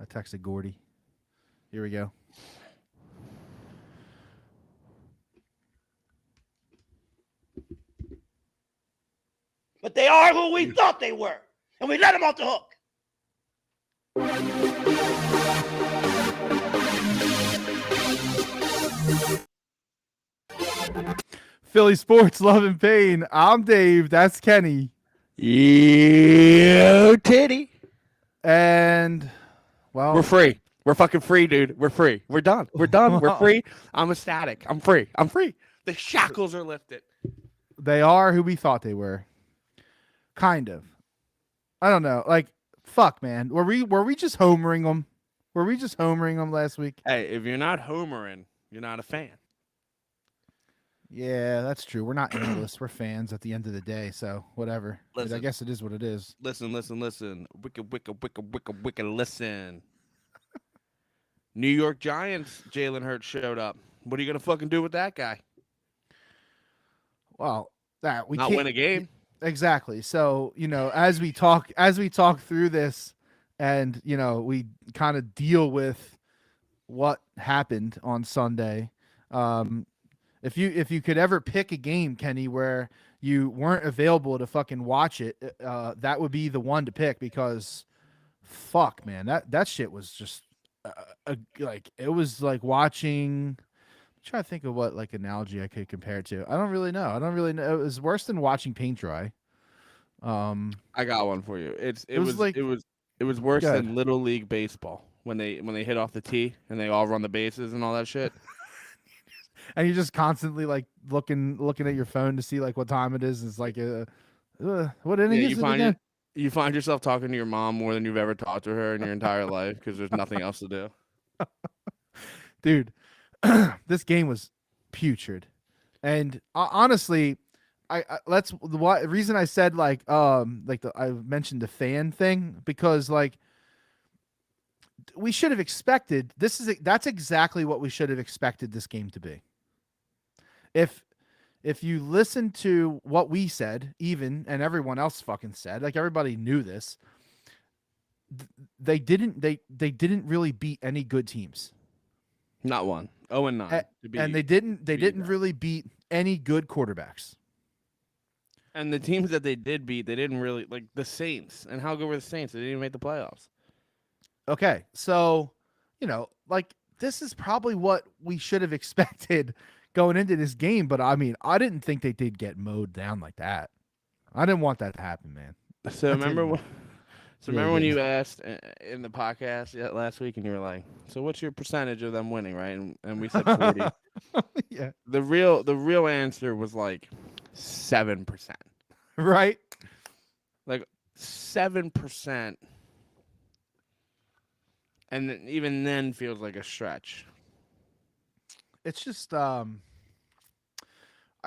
I texted Gordy. Here we go. But they are who we thought they were, and we let them off the hook. Philly sports, love and pain. I'm Dave. That's Kenny. Yo, titty. And, well, We're free. We're fucking free, dude. We're free. We're done. We're done. We're free. I'm ecstatic. I'm free. I'm free. The shackles are lifted. they are who we thought they were. Kind of. I don't know. Like, fuck, man. Were we just homering them? Were we just homering them last week? Hey, if you're not homering, you're not a fan. Yeah, that's true. We're not analysts. We're fans at the end of the day. So whatever. Listen. I guess it is what it is. Listen. Wicked, listen. New York Giants, Jalen Hurts showed up. What are you going to fucking do with that guy? Well, that we Not can't win a game. Exactly. So, as we talk through this and, we kind of deal with what happened on Sunday. If you could ever pick a game, Kenny, where you weren't available to fucking watch it, that would be the one to pick because fuck, man, that shit was just like it was like watching. I'm trying to think of what like analogy I could compare it to. I don't really know. It was worse than watching paint dry. I got one for you. It was worse Go ahead. than Little League baseball when they hit off the tee and they all run the bases and all that shit. And you're just constantly like looking at your phone to see like what time it is. It's like, what inning is it again? You find yourself talking to your mom more than you've ever talked to her in your entire life because there's nothing else to do. Dude, this game was putrid, and honestly, the reason I said I mentioned the fan thing because like we should have expected that's exactly what we should have expected this game to be. If you listen to what we said, even and everyone else fucking said, like everybody knew this, they didn't really beat any good teams. Not one. 0-9. And they didn't really beat any good quarterbacks. And the teams that they did beat, they didn't really like the Saints. And how good were the Saints? They didn't even make the playoffs. Okay, so like this is probably what we should have expected going into this game, but I mean, I didn't think they did get mowed down like that. I didn't want that to happen, man. So remember when you asked in the podcast last week, and you were like, "So what's your percentage of them winning?" Right, and we said 40. Yeah. The real answer was like 7%. Right. Like 7%, and even then feels like a stretch. It's just I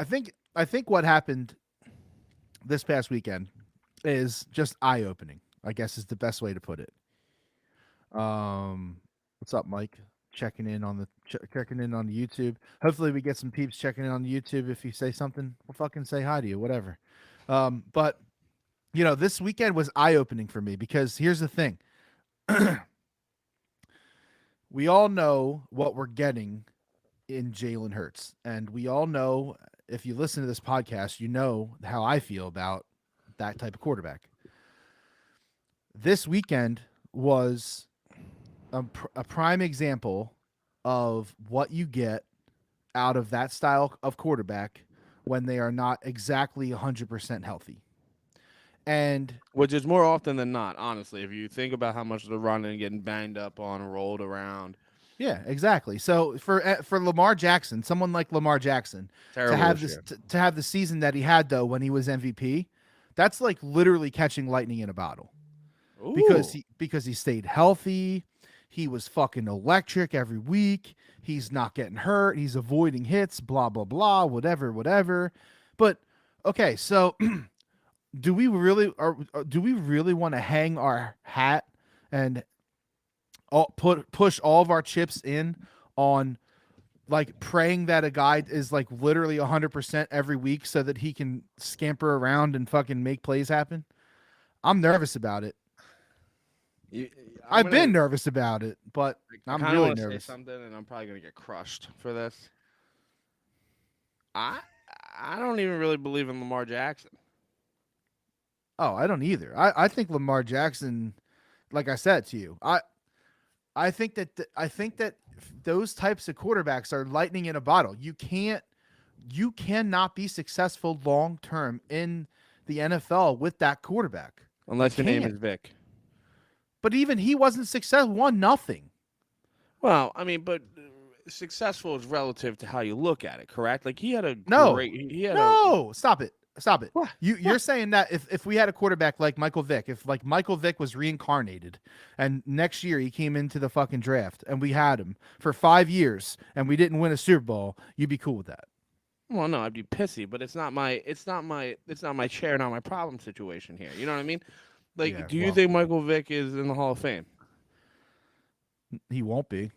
think what happened this past weekend is just eye-opening, I guess is the best way to put it. What's up, Mike? Checking in on the YouTube. Hopefully we get some peeps checking in on the YouTube. If you say something, we'll fucking say hi to you, whatever. But this weekend was eye-opening for me because here's the thing. We all know what we're getting in Jalen Hurts. And we all know, if you listen to this podcast, you know how I feel about that type of quarterback. This weekend was a prime example of what you get out of that style of quarterback when they are not exactly 100% healthy. And which is more often than not, honestly, if you think about how much they're running and getting banged up on, rolled around. Yeah, exactly. So for Lamar Jackson, someone like Lamar Jackson, to have the season that he had though when he was MVP, that's like literally catching lightning in a bottle. Ooh. Because he stayed healthy, he was fucking electric every week. He's not getting hurt. He's avoiding hits. Blah blah blah. Whatever. But okay, so do we really want to hang our hat and push all of our chips in on like praying that a guy is like literally 100% every week so that he can scamper around and fucking make plays happen? I'm nervous about it. I've been nervous about it, but I I'm kind of really want to say nervous. something, and I'm probably gonna get crushed for this. I I don't even really believe in Lamar Jackson. Oh, I don't either. I think Lamar Jackson, like I said to you, I think that those types of quarterbacks are lightning in a bottle. You cannot be successful long term in the NFL with that quarterback. Unless You your name can't. is Vic. But even he wasn't successful. Won nothing. Well, I mean, but successful is relative to how you look at it, correct? Like he had a No, great, he had a no, stop it. Stop it. what? You're saying that if we had a quarterback like Michael Vick, if like Michael Vick was reincarnated and next year he came into the fucking draft and we had him for 5 years and we didn't win a Super Bowl, you'd be cool with that. Well, no, I'd be pissy, but it's not my chair, not my problem situation here. You know what I mean? Yeah, Like, do you well, think Michael Vick is in the Hall of Fame? he won't be.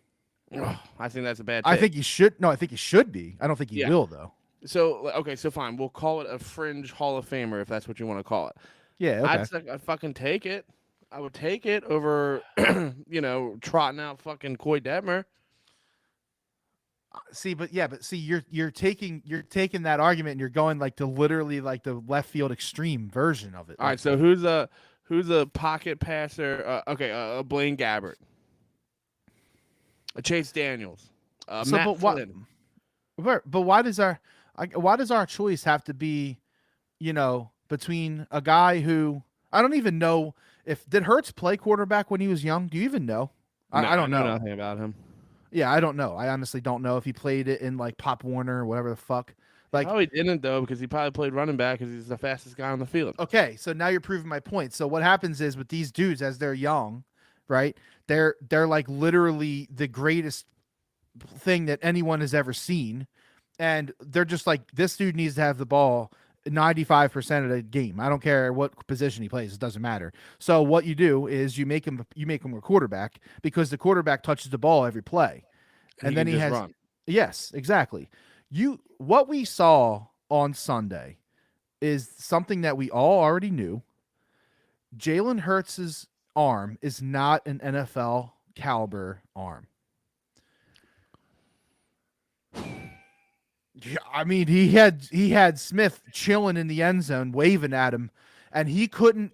Ugh, I think that's a bad I take. think he should. No, I think he should be. I don't think he Yeah. will though. So okay, so fine, we'll call it a fringe Hall of Famer if that's what you want to call it. Yeah, okay. I'd fucking take it. I would take it over, trotting out fucking Coy Detmer. See, but see, you're taking that argument and you're going like to literally like the left field extreme version of it. All right, so who's a pocket passer? Blaine Gabbert, a Chase Daniels, Matt but what? Flynn. But why does our choice have to be, between a guy who I don't even know if did Hurts play quarterback when he was young? Do you even know? I don't know. Nothing about him. Yeah, I don't know. I honestly don't know if he played it in like Pop Warner or whatever the fuck. Like, Probably didn't though because he probably played running back because he's the fastest guy on the field. okay, so now you're proving my point. So what happens is with these dudes as they're young, right? They're like literally the greatest thing that anyone has ever seen, and they're just like this dude needs to have the ball 95% of the game. I don't care what position he plays; it doesn't matter. So what you do is you make him a quarterback because the quarterback touches the ball every play, and then he just has run. yes, exactly. What we saw on Sunday is something that we all already knew. Jalen Hurts' arm is not an NFL caliber arm. Yeah, I mean, he had Smith chilling in the end zone, waving at him, and he couldn't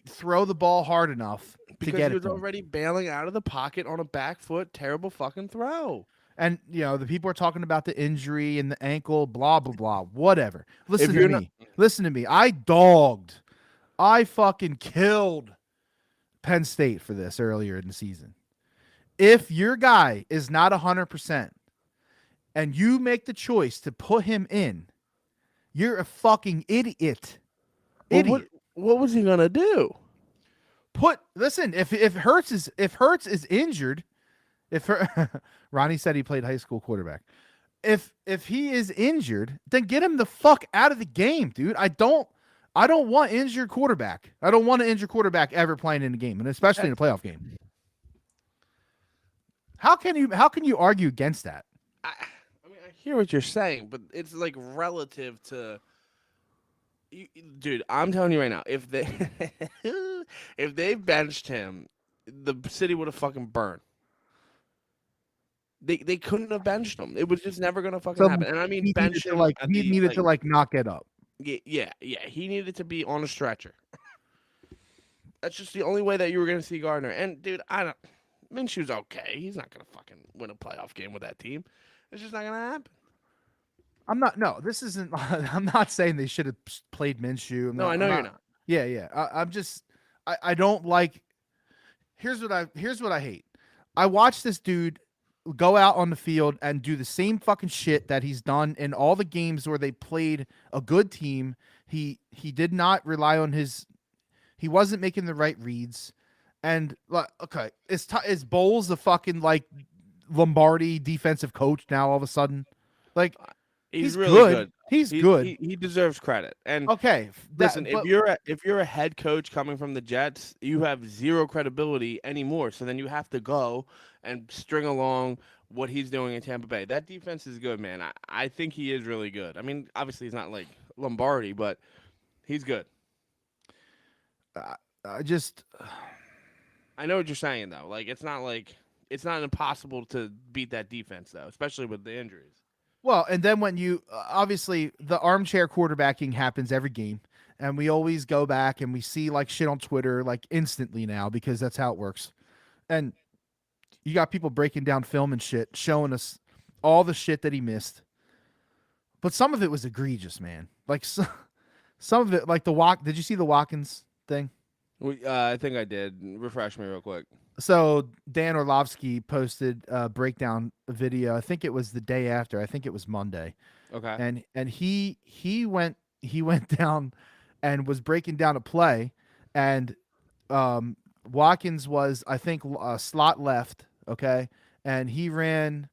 throw the ball hard enough to Because get he it. was already bailing out of the pocket on a back foot, terrible fucking throw. And the people are talking about the injury and the ankle, blah blah blah, whatever. Listen If to you're me. Listen to me. I fucking killed Penn State for this earlier in the season. If your guy is not 100%, and you make the choice to put him in, you're a fucking idiot. Idiot. What was he gonna do? Listen, if Hurts is injured, Ronnie said he played high school quarterback. If he is injured, then get him the fuck out of the game, dude. I don't want injured quarterback. I don't want an injured quarterback ever playing in a game, and especially in a playoff game. How can you argue against that? I mean, I hear what you're saying, but it's like relative to. Dude, I'm telling you right now, if they benched him, the city would have fucking burned. They couldn't have benched him. It was just never gonna fucking happen. And I mean, bench him. He needed to not get up. Yeah. He needed to be on a stretcher. That's just the only way that you were gonna see Gardner. And dude, Minshew's okay. He's not gonna fucking win a playoff game with that team. It's just not gonna happen. I'm not. No, this isn't. I'm not saying they should have played Minshew. I know you're not. Yeah. I'm just. I don't like. Here's what I hate. I watched this dude go out on the field and do the same fucking shit that he's done in all the games where they played a good team. He did not rely on his. He wasn't making the right reads, and like, okay, is Bowles the fucking like Lombardi defensive coach now all of a sudden? Like. He's really good. He's good. He deserves credit. And okay, listen, if you're a head coach coming from the Jets, you have zero credibility anymore. So then you have to go and string along what he's doing in Tampa Bay. That defense is good, man. I think he is really good. I mean, obviously he's not like Lombardi, but he's good. I know what you're saying though. Like it's not impossible to beat that defense though, especially with the injuries. Well, and then when you obviously the armchair quarterbacking happens every game, and we always go back and we see like shit on Twitter like instantly now because that's how it works. And you got people breaking down film and shit, showing us all the shit that he missed. But some of it was egregious, man. Like some of it, like the walk. Did you see the Watkins thing? I think I did. Refresh me real quick. So Dan Orlovsky posted a breakdown video. I think it was the day after. I think it was Monday, Okay. and he went down and was breaking down a play, and Watkins was I think slot left, okay, and he ran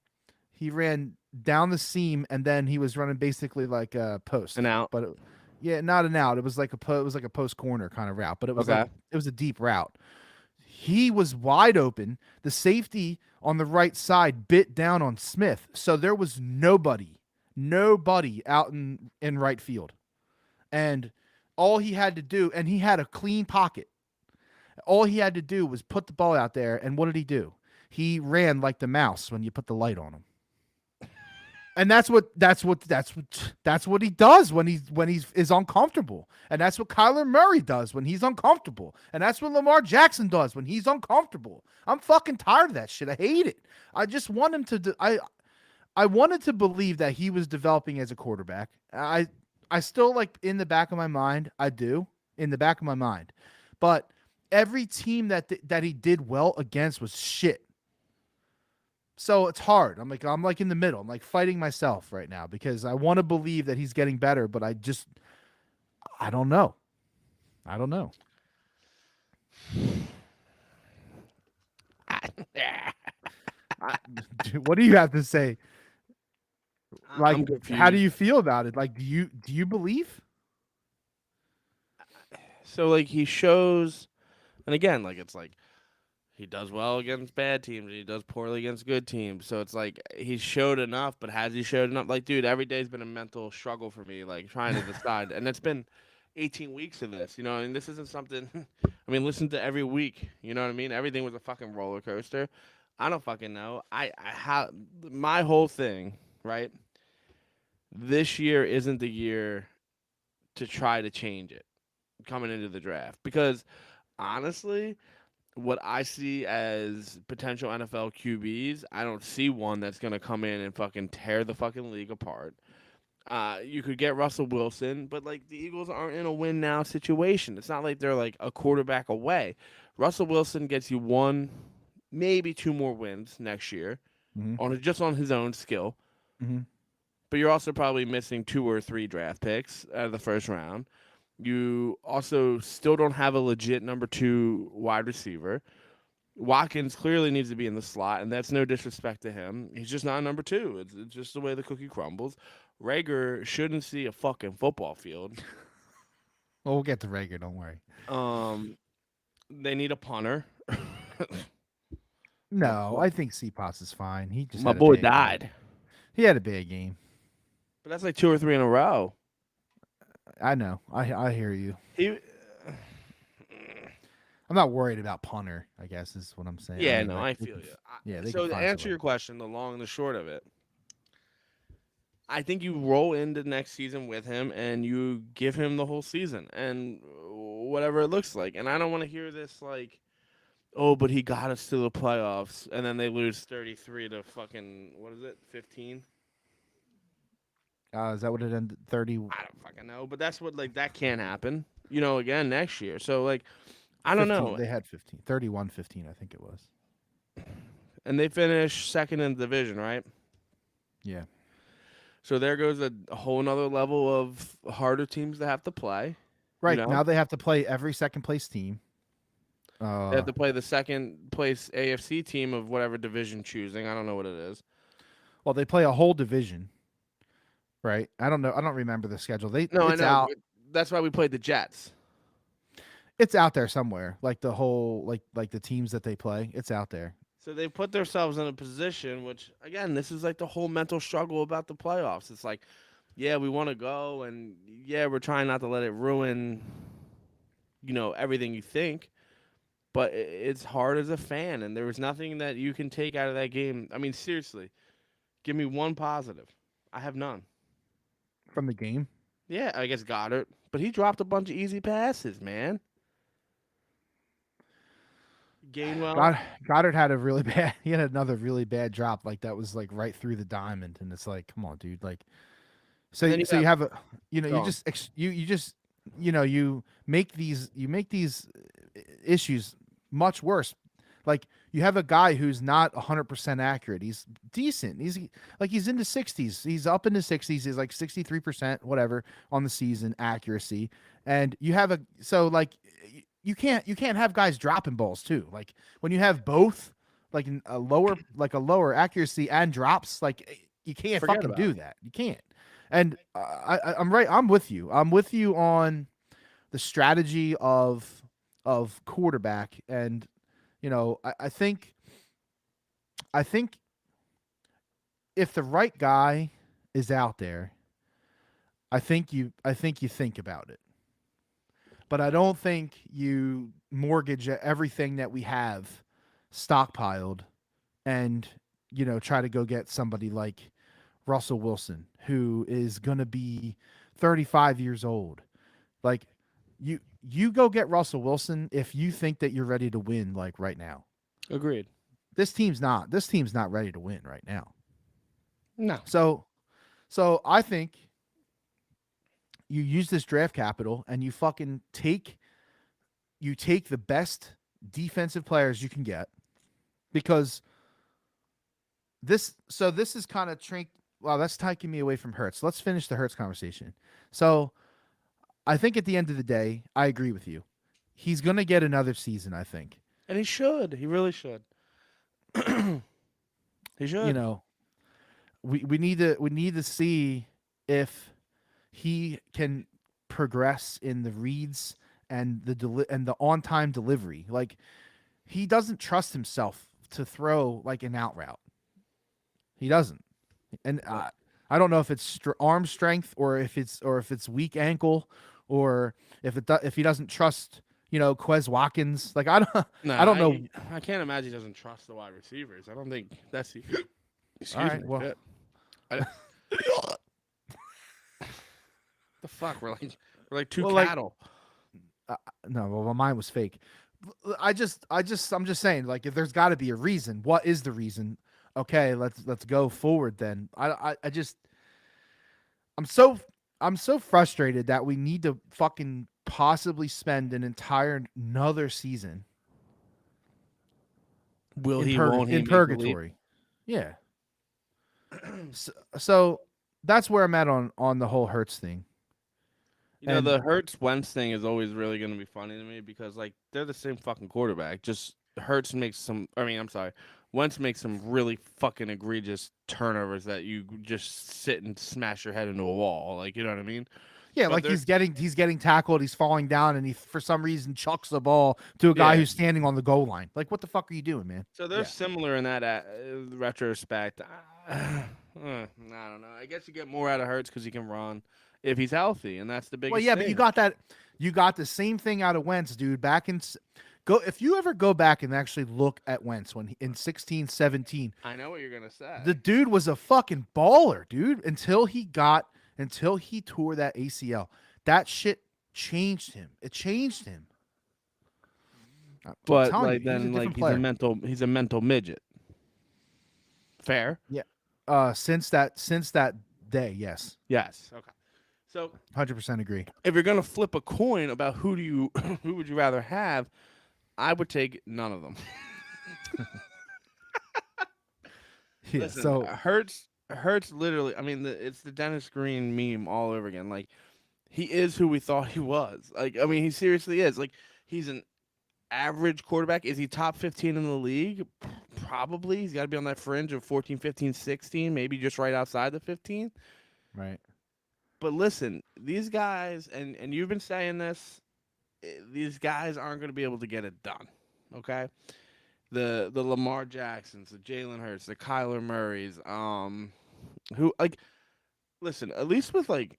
down the seam and then he was running basically like a post, And out. but yeah, not an out. It was like it was like a post corner kind of route, but it was Okay. like it was a deep route. He was wide open. The safety on the right side bit down on Smith. So there was nobody out in right field. And all he had to do, and he had a clean pocket. All he had to do was put the ball out there. And what did he do? He ran like the mouse when you put the light on him. And that's what he does when he's is uncomfortable. And that's what Kyler Murray does when he's uncomfortable. And that's what Lamar Jackson does when he's uncomfortable. I'm fucking tired of that shit. I hate it. I just want him to I wanted to believe that he was developing as a quarterback. I still like in the back of my mind, I do, in the back of my mind. But every team that he did well against was shit. So it's hard. I'm like in the middle. I'm like fighting myself right now because I want to believe that he's getting better, but I don't know. I don't know. What do you have to say? Like, I'm confused. how do you feel about it? Like, do you believe? So like he shows, and again, like it's like he does well against bad teams, and he does poorly against good teams. So it's like he showed enough, but has he showed enough? Like, dude, every day's been a mental struggle for me, like trying to decide, and it's been 18 weeks of this. You know, and this isn't something. I mean, listen to every week. You know what I mean? Everything was a fucking roller coaster. I don't fucking know. I have my whole thing, right? This year isn't the year to try to change it coming into the draft because honestly, what I see as potential NFL QBs, I don't see one that's going to come in and fucking tear the fucking league apart. You could get Russell Wilson, but like the Eagles aren't in a win now situation. It's not like they're like a quarterback away. Russell Wilson gets you one, maybe two more wins next year just on his own skill. Mm-hmm. But you're also probably missing 2 or 3 draft picks out of the first round. You also still don't have a legit number 2 wide receiver. Watkins clearly needs to be in the slot, and that's no disrespect to him. He's just not a number 2. It's just the way the cookie crumbles. Rager shouldn't see a fucking football field. Well, we'll get to Rager. Don't worry. They need a punter. No, I think CPOS is fine. He just My had a boy bad game. died. He had a bad game. But that's like 2 or 3 in a row. I know. I hear you. He. I'm not worried about punter, I guess is what I'm saying. Yeah, mean, no, like, I they feel can- you. Yeah, they So can to find answer somebody. your question, the long and the short of it, I think you roll into next season with him and you give him the whole season and whatever it looks like. And I don't want to hear this like, oh, but he got us to the playoffs and then they lose 33 to fucking what is it, 15? Is that what it ended? 30. I don't fucking know, but that's what like that can't happen. You know, again next year. So like, I don't 15, know. They had 15. 31-15, I think it was. And they finished second in the division, right? Yeah. So there goes a whole nother level of harder teams to have to play. Right. know? Now they have to play every second place team. They have to play the second place AFC team of whatever division choosing. I don't know what it is. Well, they play a whole division. Right. I don't know. I don't remember the schedule. I It's know. out. That's why we played the Jets. It's out there somewhere. Like the whole like the teams that they play. It's out there. So they put themselves in a position, which again, this is like the whole mental struggle about the playoffs. It's like, yeah, we want to go, and yeah, we're trying not to let it ruin, everything you think. but it's hard as a fan, and there was nothing that you can take out of that game. I mean, seriously, give me one positive. I have none. from the game. Yeah, I guess Goddard, but he dropped a bunch of easy passes, man. Gainwell. God, Goddard had a really bad. He had another really bad drop, like that was like right through the diamond, and it's like, come on, dude. Like, And then you so you got have a, go you on. just you just you make these issues much worse. Like you have a guy who's not 100% accurate. He's decent. He's in the 60s. He's up in the 60s. He's like 63% whatever on the season accuracy. And you have you can't have guys dropping balls too. Like when you have both like a lower accuracy and drops, like you can't Forget fucking about do it. that. You can't. And I'm right. I'm with you. I'm with you on the strategy of quarterback. And I think if the right guy is out there, I think you think about it. But I don't think you mortgage everything that we have stockpiled and try to go get somebody like Russell Wilson, who is going to be 35 years old. Like you go get Russell Wilson if you think that you're ready to win like right now. Agreed. This team's not. This team's not ready to win right now. No. So I think you use this draft capital and you fucking take the best defensive players you can get, because this is kind of wow, that's taking me away from Hurts. Let's finish the Hurts conversation. So I think at the end of the day, I agree with you. He's going to get another season, I think. And he should. He really should. He You should. know, we need to see if he can progress in the reads and the on-time delivery. Like he doesn't trust himself to throw like an out route. He doesn't. And I don't know if it's arm strength or if it's weak ankle or if he doesn't trust Quez Watkins. Like No, I don't know. I can't imagine he doesn't trust the wide receivers. I don't think that's the. Excuse All right, me. well, Shit. The fuck? We're like two Well, like- cattle. no, well, mine was fake. I'm just saying, like, if there's got to be a reason, what is the reason? Okay, let's go forward then. I'm so frustrated that we need to fucking possibly spend an entire another season Will in, he? Won't he? in make the leap? purgatory. Yeah. So that's where I'm at on the whole Hurts thing. You know, And- the Hurts Wentz thing is always really going to be funny to me because like they're the same fucking quarterback. Just Hurts makes some. I mean, I'm sorry, Wentz makes some really fucking egregious turnovers that you just sit and smash your head into a wall. Like, you know what I mean? Yeah, But like they're- he's getting tackled, he's falling down, and he for some reason chucks the ball to a guy Yeah. who's standing on the goal line. Like, what the fuck are you doing, man? So they're Yeah. similar in that retrospect. I don't know. I guess you get more out of Hurts because he can run if he's healthy, and that's the biggest. Well, yeah, thing. but you got the same thing out of Wentz, dude. If you ever go back and actually look at Wentz in 16, 17, I know what you're gonna say. the dude was a fucking baller, dude, until he tore that ACL. That shit changed him. It changed him. I'm but telling like you, he's a then different like player. he's a mental midget. Fair. Since that day, yes, Yes. Okay. So 100% agree. if you're gonna flip a coin about who would you rather have, I would take none of them. Yeah. Listen, So Hurts literally. I mean, it's the Dennis Green meme all over again. Like he is who we thought he was. Like I mean, he seriously is. Like he's an average quarterback. Is he top 15 in the league? Probably. He's got to be on that fringe of 14, 15, 16, maybe just right outside the 15. right. But listen, these guys, and you've been saying this, these guys aren't going to be able to get it done. Okay, the Lamar Jacksons, the Jalen Hurts, the Kyler Murrays, who like, listen, at least with like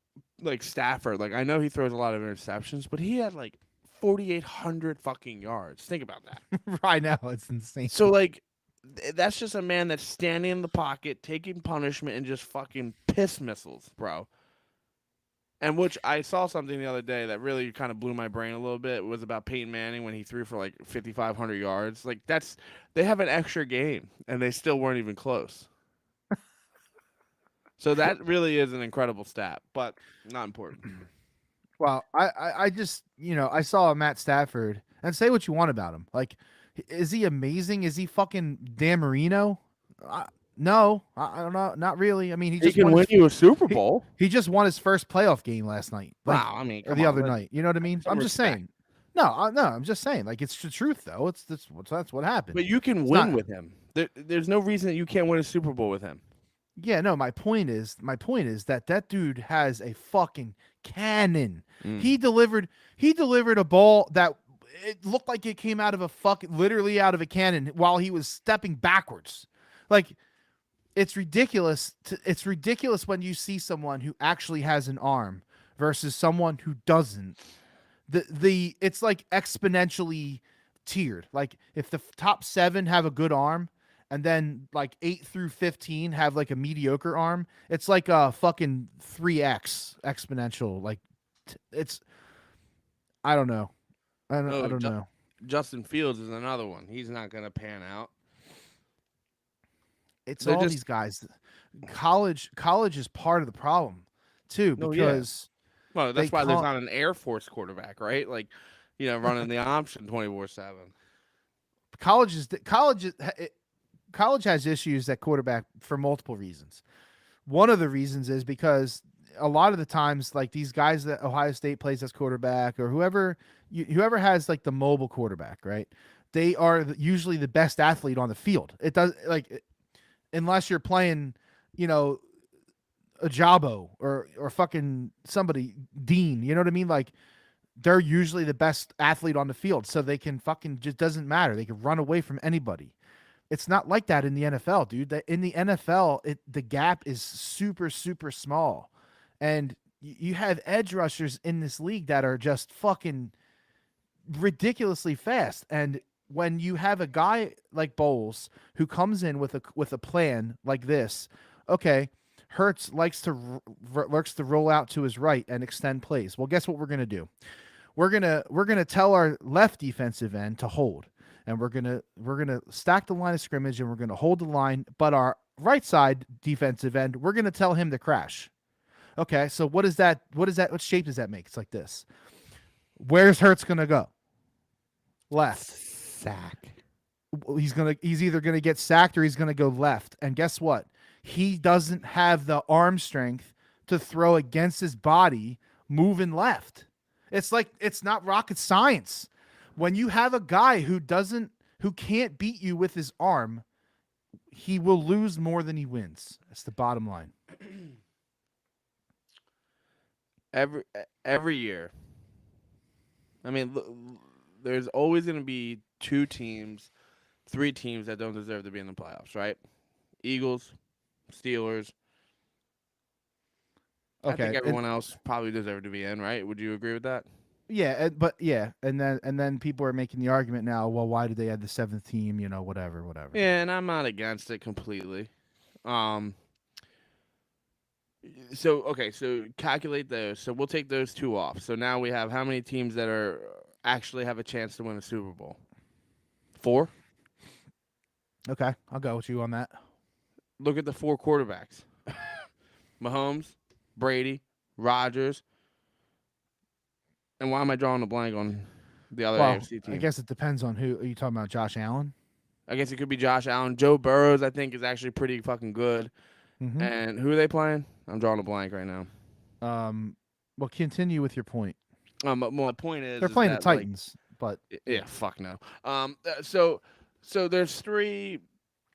Stafford, like I know he throws a lot of interceptions, but he had like 4,800 fucking yards. Think about that. Right now, it's insane. So like, that's just a man that's standing in the pocket, taking punishment, and just fucking piss missiles, bro. And which I saw something the other day that really kind of blew my brain a little bit. It was about Peyton Manning when he threw for like 5,500 yards. Like they have an extra game and they still weren't even close. So that really is an incredible stat, but not important. Well, I just, I saw Matt Stafford, and say what you want about him. Like, is he amazing? Is he fucking Dan Marino? No, I don't know. Not really. I mean, he He just can won win his, you a Super Bowl. he just won his first playoff game last night. Like, Wow, I mean, or come the on, other night. You know what I mean? some I'm just respect. saying. No, I'm just saying. Like, it's the truth, though. That's what happened. But you can It's win not- with him. There's no reason that you can't win a Super Bowl with him. Yeah, no. My point is that dude has a fucking cannon. He delivered a ball that it looked like it came out of literally out of a cannon while he was stepping backwards. Like, it's ridiculous. It's ridiculous when you see someone who actually has an arm versus someone who doesn't. It's like exponentially tiered. Like, if the top 7 have a good arm, and then like 8 through 15 have like a mediocre arm, it's like a fucking 3x exponential. Like, it's, I don't know. I don't know. Justin Fields is another one. He's not going to pan out. It's They're all just- these guys. College is part of the problem too, Oh, yeah. because Well, that's they why there's call- not an Air Force quarterback, right? Like, running the option 24/7. college has issues at quarterback for multiple reasons. One of the reasons is because a lot of the times, like, these guys that Ohio State plays as quarterback, or whoever has like the mobile quarterback, right? They are usually the best athlete on the field. It does, like, unless you're playing, a Jabo or fucking somebody, Dean. You know what I mean? Like, they're usually the best athlete on the field, so they can fucking, just doesn't matter. They can run away from anybody. It's not like that in the NFL, dude. That in the NFL, the gap is super, super small, and you have edge rushers in this league that are just fucking ridiculously fast. And when you have a guy like Bowles who comes in with a plan like this, okay, Hurts likes to roll out to his right and extend plays. Well, guess what we're gonna do? We're gonna tell our left defensive end to hold, and we're gonna stack the line of scrimmage, and we're gonna hold the line. But our right side defensive end, we're gonna tell him to crash. Okay, so what is that? What shape does that make? It's like this. Where's Hurts gonna go? Left. Sack. He's either gonna get sacked or he's gonna go left. And guess what? He doesn't have the arm strength to throw against his body moving left. It's like, it's not rocket science. When you have a guy who can't beat you with his arm, he will lose more than he wins. That's the bottom line. Every year. I mean, there's always going to be 2 teams, 3 teams that don't deserve to be in the playoffs, right? Eagles, Steelers. Okay. I think everyone else probably deserved to be in, right? Would you agree with that? Yeah, and then people are making the argument now. Well, why did they add the 7th team? Whatever. Yeah, and I'm not against it completely. So calculate those. So we'll take those 2 off. So now we have how many teams that are actually have a chance to win a Super Bowl? 4? Okay, I'll go with you on that. Look at the 4 quarterbacks. Mahomes, Brady, Rodgers. And why am I drawing a blank on the other AFC team? I guess it depends on who. Are you talking about? Josh Allen? I guess it could be Josh Allen. Joe Burrows, I think, is actually pretty fucking good. Mm-hmm. And who are they playing? I'm drawing a blank right now. Well, continue with your point. But my point is They're playing the that, like, Titans, but yeah, fuck no. So there's 3,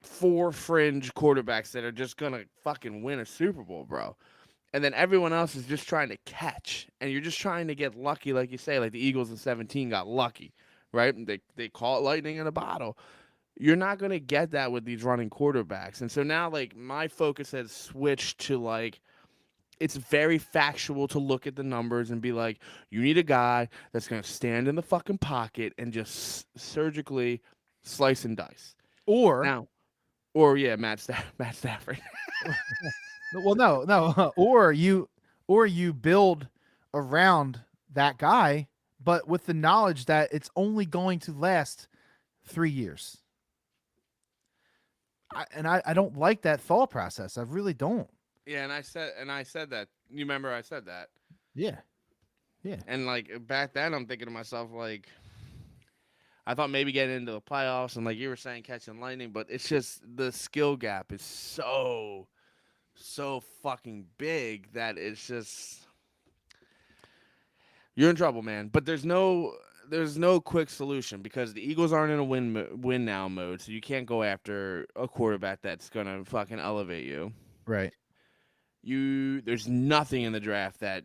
4 fringe quarterbacks that are just gonna fucking win a Super Bowl, bro. And then everyone else is just trying to catch, and you're just trying to get lucky, like you say, like the Eagles in 17 got lucky, right? And they call it lightning in a bottle. You're not gonna get that with these running quarterbacks, and so now, like, my focus has switched to, like, it's very factual to look at the numbers and be like, you need a guy that's going to stand in the fucking pocket and just surgically slice and dice. Or Now, or yeah, Matt Stafford. well, no, or you build around that guy, but with the knowledge that it's only going to last 3 years. I don't like that thought process. I really don't. Yeah, and I said that. You remember I said that. Yeah, yeah, And like back then I'm thinking to myself like I thought maybe getting into the playoffs and like you were saying catching lightning, but it's just the skill gap is so fucking big that it's just you're in trouble, man. But there's no quick solution because the Eagles aren't in a win now mode, so you can't go after a quarterback that's gonna fucking elevate you. right. There's nothing in the draft that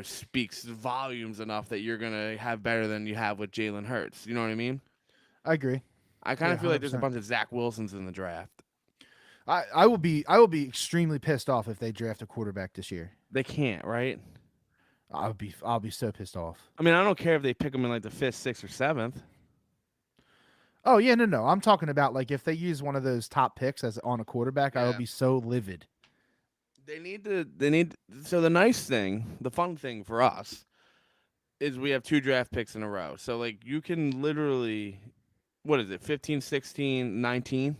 speaks volumes enough that you're gonna have better than you have with Jalen Hurts. You know what I mean? I agree. I kind Yeah, of feel like there's a 100%. bunch of Zach Wilsons in the draft. I will be extremely pissed off if they draft a quarterback this year. They can't, right? I'll be so pissed off. I mean, I don't care if they pick them in like the fifth, sixth, or seventh. Oh yeah, no. I'm talking about like if they use one of those top picks as on a quarterback, I will Yeah. be so livid. They need to. They need. So the nice thing, the fun thing for us, is we have 2 draft picks in a row. So like you can literally, what is it, 15, 16, 19?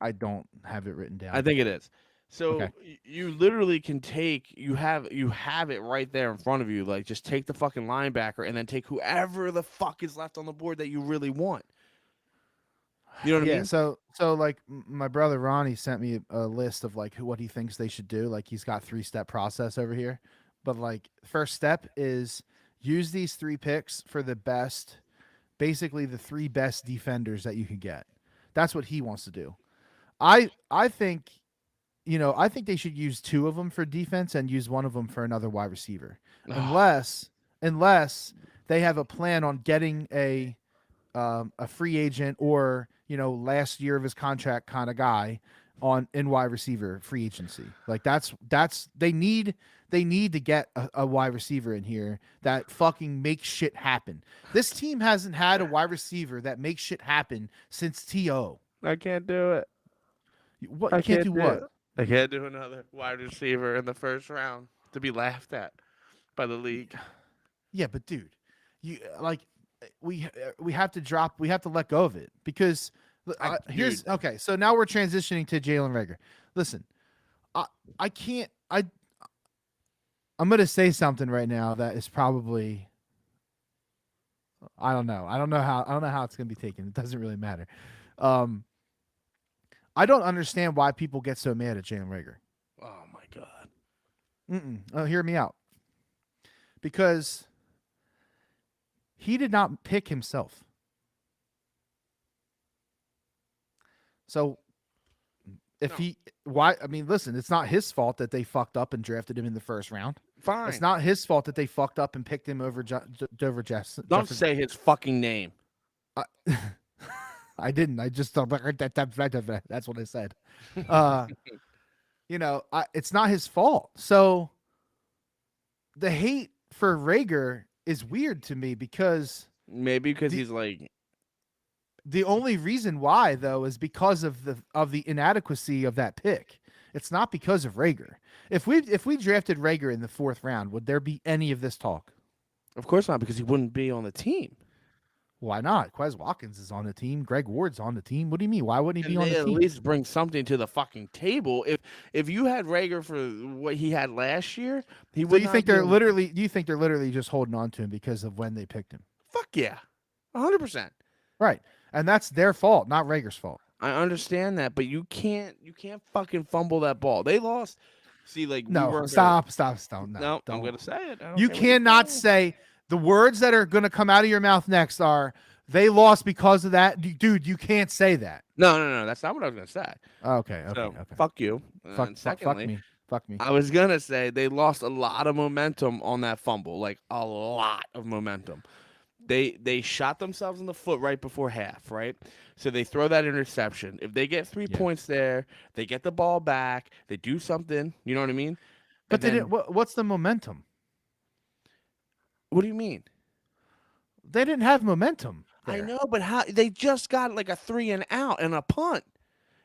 I don't have it written I down. think it is. So Okay. you literally can take you have it right there in front of you. Like just take the fucking linebacker and then take whoever the fuck is left on the board that you really want. You know what I Yeah, mean? so like my brother Ronnie sent me a list of like what he thinks they should do. Like he's got 3-step process over here. But like first step is use these 3 picks for the best, basically the 3 best defenders that you can get. That's what he wants to do. I think I think they should use 2 of them for defense and use one of them for another wide receiver. Unless they have a plan on getting a free agent or last year of his contract kind of guy on in wide receiver free agency. Like that's they need to get a wide receiver in here that fucking makes shit happen. This team hasn't had a wide receiver that makes shit happen since To. I can't do it. What I you can't do can't do what? it. I can't do another wide receiver in the first round to be laughed at by the league. Yeah, but dude, you like we have to drop. We have to let go of it because here's Dude, okay. So now we're transitioning to Jalen Rager. Listen, I I can't. I'm gonna say something right now that is probably I don't know. I don't know how it's gonna be taken. It doesn't really matter. Um, I don't understand why people get so mad at Jalen Rager. oh my god. Oh, hear me out. Because he did not pick himself. So if No. he why I mean listen, it's not his fault that they fucked up and drafted him in the first round. Fine. It's not his fault that they fucked up and picked him over Don't say his fucking name. I, I didn't. I just that's what I said. Uh, it's not his fault. So the hate for Rager is weird to me because Maybe because the he's like, the only reason why though is because of the inadequacy of that pick. It's not because of Rager. If we drafted Rager in the 4th round, would there be any of this talk? of course not, because he wouldn't be on the team. Why not? Quez Watkins is on the team. Greg Ward's on the team. What do you mean? Why wouldn't he And be on they the at team? least bring something to the fucking table. If you had Rager for what he had last year, he So would you not think be they're on- literally? Do you think they're literally just holding on to him because of when they picked him? Fuck yeah, 100%. Right, and that's their fault, not Rager's fault. I understand that, but you can't fucking fumble that ball. They lost. See, like we No, were stop. No, No, I'm don't. gonna say it. I don't You care what you cannot say. say the words that are going to come out of your mouth next are they lost because of that, dude. You can't say that. No. That's not what I was gonna say. Okay, So okay. fuck you. Fuck, And fuck, fuck secondly, me, fuck me. I was gonna say they lost a lot of momentum on that fumble, like a lot of momentum. They shot themselves in the foot right before half, right? So they throw that interception. If they get 3 Yeah. points there, they get the ball back, they do something. You know what I mean? But they didn't. What's the momentum? What do you mean? They didn't have momentum. I There. know, but how they just got like a 3 and out and a punt.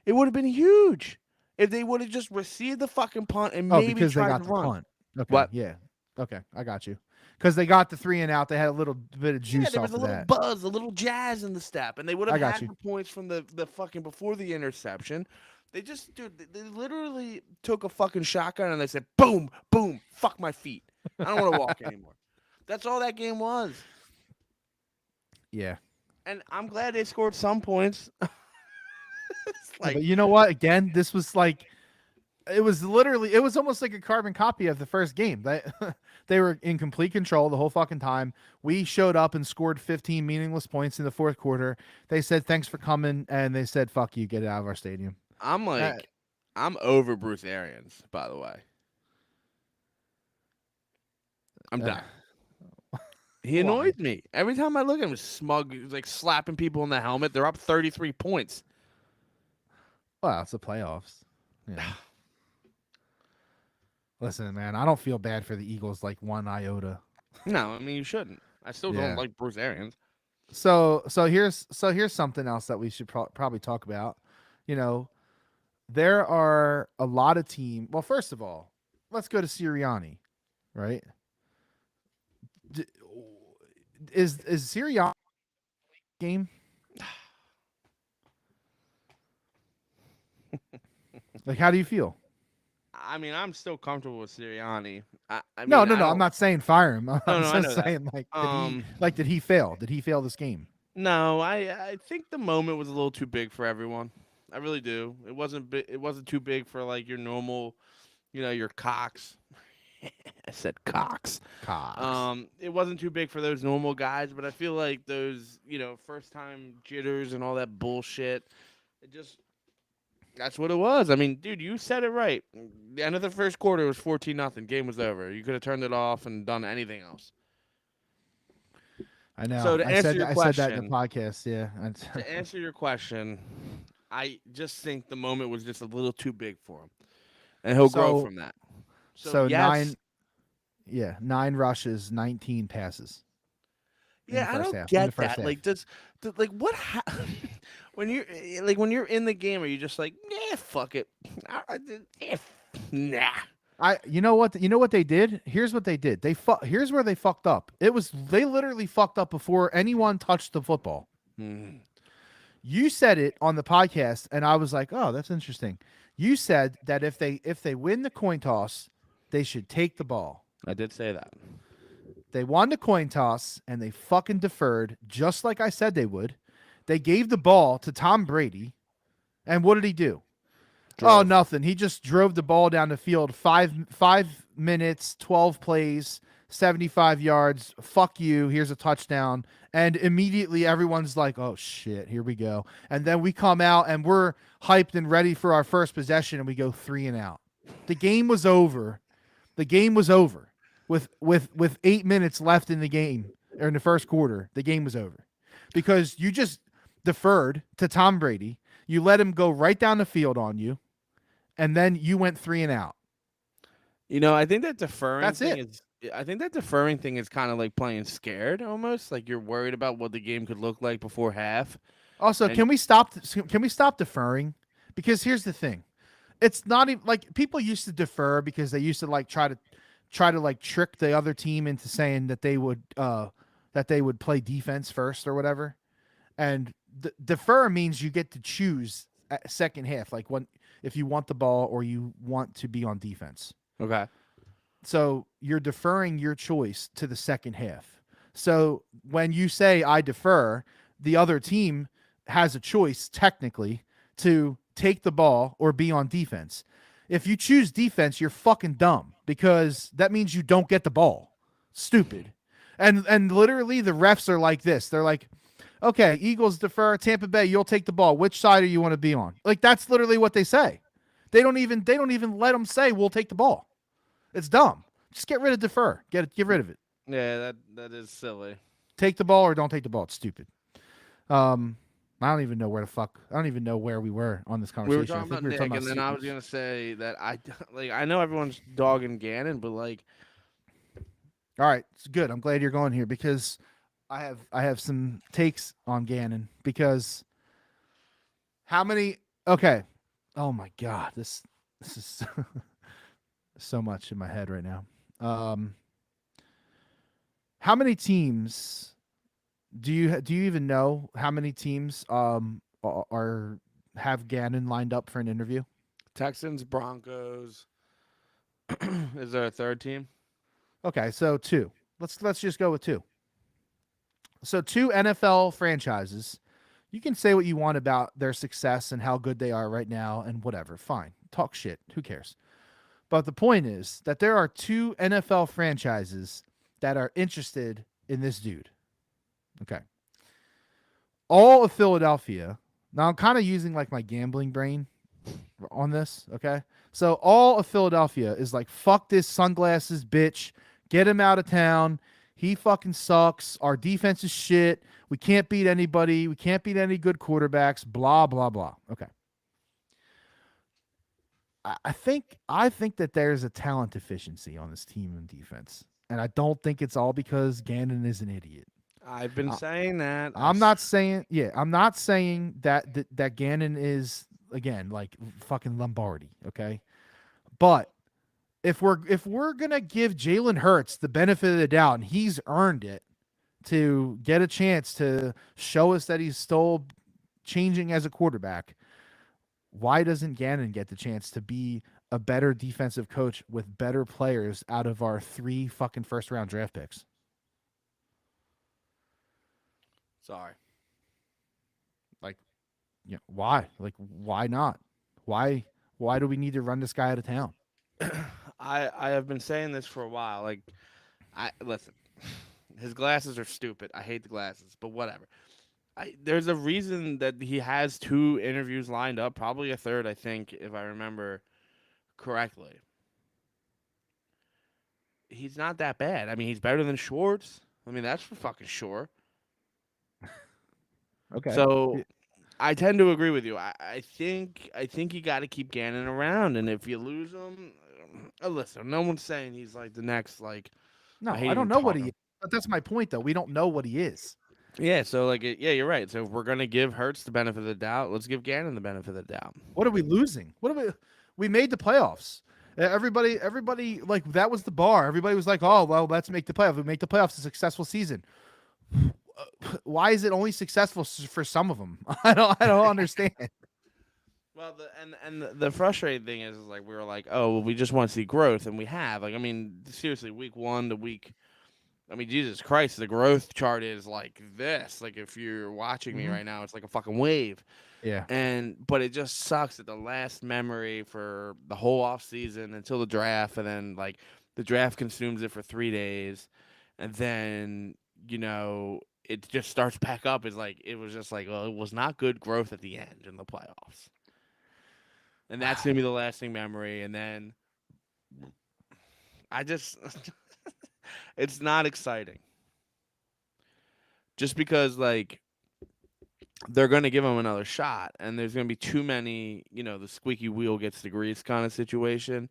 It would have been huge if they would have just received the fucking punt and Oh, maybe because they tried got to the run. punt. Okay, What? yeah. Okay, I got you. Because they got the 3 and out, they had a little bit of Yeah, juice there off was a of little that. buzz, a little jazz in the step, and they would I have got had you. the points from the fucking before the interception. They just, dude, they literally took a fucking shotgun and they said, boom, boom, fuck my feet. I don't want to walk anymore. That's all that game was. Yeah. And I'm glad they scored some points. It's Yeah, like, but you know what? Again, this was like it was almost like a carbon copy of the first game. They were in complete control the whole fucking time. We showed up and scored 15 meaningless points in the fourth quarter. They said thanks for coming, and they said fuck you, get out of our stadium. I'm like, I'm over Bruce Arians, by the way. I'm done. He Why? annoys me. Every time I look at him, he's smug. He's like slapping people in the helmet. They're up 33 points. Well, it's the playoffs. Yeah. Listen, man, I don't feel bad for the Eagles like one iota. No, I mean you shouldn't. I still Yeah. don't like Bruce Arians. So here's something else that we should probably talk about. You know, there are a lot of teams. Well, first of all, let's go to Sirianni, right? Is Sirianni game? Like, how do you feel? I mean, I'm still comfortable with Sirianni. I No, mean, I'm not saying fire him. I'm no, I know just that. saying, did he fail? Did he fail this game? No, I think the moment was a little too big for everyone. I really do. It wasn't it wasn't too big for like your normal, your Cox. I said Cox. Cox. It wasn't too big for those normal guys, but I feel like those, first time jitters and all that bullshit. That's what it was. I mean, dude, you said it right. The end of the first quarter was 14-0. Game was over. You could have turned it off and done anything else. I know. So to answer your I question, said that in the podcast. Yeah. to answer your question, I just think the moment was just a little too big for him, and he'll grow from that. So yes, 9 rushes, 19 passes. Yeah, I don't get that. Like, what? When you're in the game, are you just like, yeah, fuck it, nah. You know what they did? Here's what they did. Here's where they fucked up. They literally fucked up before anyone touched the football. Mm. You said it on the podcast, and I was like, oh, that's interesting. You said that if they win the coin toss, they should take the ball. I did say that. They won the coin toss, and they fucking deferred, just like I said they would. They gave the ball to Tom Brady, and what did he do? Oh, nothing. He just drove the ball down the field. 5 minutes, 12 plays, 75 yards. Fuck you. Here's a touchdown. And immediately everyone's like, oh, shit, here we go. And then we come out, and we're hyped and ready for our first possession, and we go 3 and out. The game was over. The game was over. With 8 minutes left in the game, or in the first quarter, the game was over. Because you just deferred to Tom Brady. You let him go right down the field on you, and then you went 3 and out. I think that deferring That's thing it. I think that deferring thing is kind of like playing scared almost. Like you're worried about what the game could look like before half. Also, can we stop deferring? Because here's the thing. It's not even like people used to defer because they used to like try to like trick the other team into saying that they would play defense first or whatever. And defer means you get to choose at second half, like if you want the ball or you want to be on defense. Okay. So you're deferring your choice to the second half. So when you say I defer, the other team has a choice technically to take the ball or be on defense. If you choose defense, you're fucking dumb because that means you don't get the ball. Stupid. And literally the refs are like this. They're like, okay, Eagles defer, Tampa Bay, you'll take the ball. Which side do you want to be on? Like that's literally what they say. They don't even let them say we'll take the ball. It's dumb. Just get rid of defer. Get rid of it. Yeah, that is silly. Take the ball or don't take the ball. It's stupid. I don't even know where the fuck. I don't even know where we were on this We were conversation. I talking think about we were Nick, talking and about. then I was gonna say that I know everyone's dogging Gannon, but like All right, it's good. I'm glad you're going here because I have some takes on Gannon because how many? Okay. Oh my god, this is so much in my head right now. Um, how many teams do you even know how many teams are have Gannon lined up for an interview? Texans, Broncos. Is there a third team? Okay, so two. Let's just go with two. So two NFL franchises. You can say what you want about their success and how good they are right now and whatever. Fine. Talk shit. Who cares? But the point is that there are two NFL franchises that are interested in this dude. Okay. All of Philadelphia. Now I'm kind of using like my gambling brain on this. Okay. So all of Philadelphia is like, fuck this sunglasses bitch. Get him out of town. He fucking sucks. Our defense is shit. We can't beat anybody. We can't beat any good quarterbacks. Blah, blah, blah. Okay. I think that there's a talent deficiency on this team in defense. And I don't think it's all because Gannon is an idiot. I've been Uh, saying that. I'm not saying, yeah, I'm not saying that Gannon is again like fucking Lombardi, okay? But if we're gonna give Jalen Hurts the benefit of the doubt, and he's earned it to get a chance to show us that he's still changing as a quarterback, why doesn't Gannon get the chance to be a better defensive coach with better players out of our 3 fucking first round draft picks? Sorry. Like, yeah, why? Like, why not? Why do we need to run this guy out of town? I have been saying this for a while. Like, I listen. His glasses are stupid. I hate the glasses, but whatever. There's a reason that he has 2 interviews lined up, probably a third, I think, if I remember correctly. He's not that bad. I mean, he's better than Schwartz. I mean, that's for fucking sure. Okay. So I tend to agree with you. I think you got to keep Gannon around, and if you lose him, listen. No one's saying he's like the next like. No, I hate I don't even know what he talking. is. But that's my point, though. We don't know what he is. Yeah, so like, yeah, you're right. So if we're gonna give Hurts the benefit of the doubt, let's give Gannon the benefit of the doubt. What are we losing? What are we made the playoffs. Everybody like that was the bar. Everybody was like, "Oh, well, let's make the playoffs. We make the playoffs a successful season." Why is it only successful for some of them? I don't understand. Well, the frustrating thing is like we were like, oh, well, we just want to see growth, and we have. Like, I mean, seriously, week 1 to week. I mean, Jesus Christ, the growth chart is like this. Like, if you're watching me Mhm. right now, it's like a fucking wave. Yeah. But it just sucks that the last memory for the whole off season until the draft, and then like the draft consumes it for 3 days, and then it just starts back up. Is like it was just like, well, it was not good growth at the end in the playoffs, and that's gonna be the lasting memory. And then I just, it's not exciting, just because like they're going to give him another shot, and there's going to be too many, the squeaky wheel gets the grease kind of situation.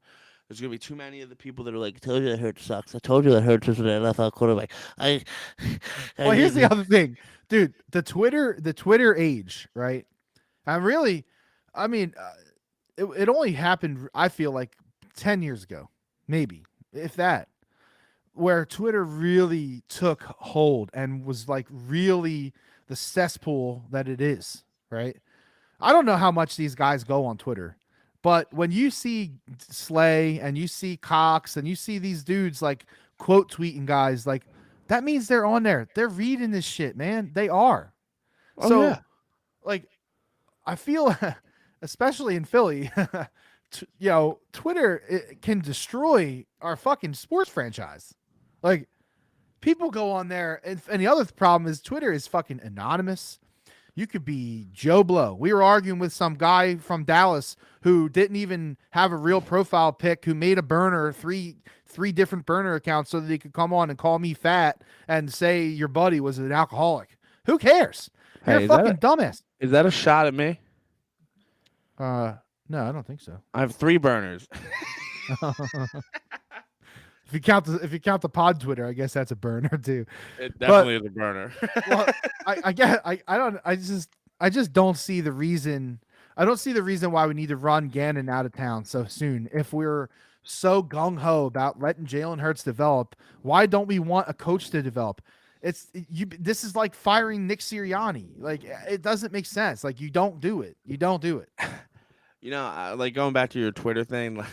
There's going to be too many of the people that are like, I told you that Hurts sucks. I told you that Hurts is an NFL quarterback. Well, here's the other thing, dude. The Twitter age, right? I mean, it only happened. I feel like 10 years ago, maybe if that, where Twitter really took hold and was like really the cesspool that it is, right? I don't know how much these guys go on Twitter, but when you see Slay and you see Cox and you see these dudes like quote tweeting guys, like that means they're on there. They're reading this shit, man. They are. Oh So, yeah. like, I feel, especially in Philly, Twitter can destroy our fucking sports franchise. Like, people go on there, and the other problem is Twitter is fucking anonymous. You could be Joe Blow. We were arguing with some guy from Dallas who didn't even have a real profile pic, who made a burner, three different burner accounts so that he could come on and call me fat and say your buddy was an alcoholic. Who cares? You're Hey, a fucking dumbass. is that a shot at me? No, I don't think so. I have 3 burners. If you count the pod Twitter, I guess that's a burner too. It But definitely is a burner. well, I just don't see the reason. I don't see the reason why we need to run Gannon out of town so soon. If we're so gung ho about letting Jalen Hurts develop, why don't we want a coach to develop? This is like firing Nick Sirianni. Like it doesn't make sense. Like you don't do it. You don't do it. You know, like going back to your Twitter thing, like,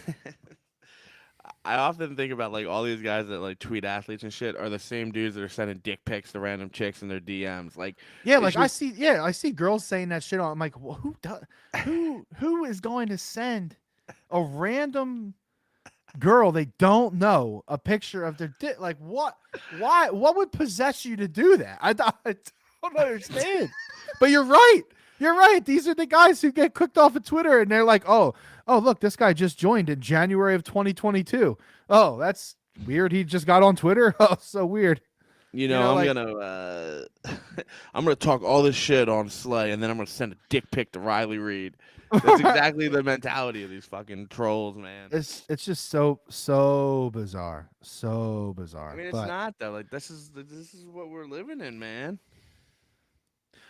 I often think about like all these guys that like tweet athletes and shit are the same dudes that are sending dick pics to random chicks in their DMs. Like, Yeah, it's like just- I see girls saying that shit on. I'm like, well, who is going to send a random girl they don't know a picture of their dick? Like what? Why? What would possess you to do that? I don't understand. But you're right. You're right. These are the guys who get cooked off of Twitter and they're like, oh, look, this guy just joined in January of 2022. Oh, that's weird. He just got on Twitter. Oh, so weird. You know, like- I'm gonna talk all this shit on Slay, and then I'm gonna send a dick pic to Riley Reed. That's exactly the mentality of these fucking trolls, man. It's just so bizarre. So bizarre. I mean, it's But- not though. Like, this is what we're living in, man.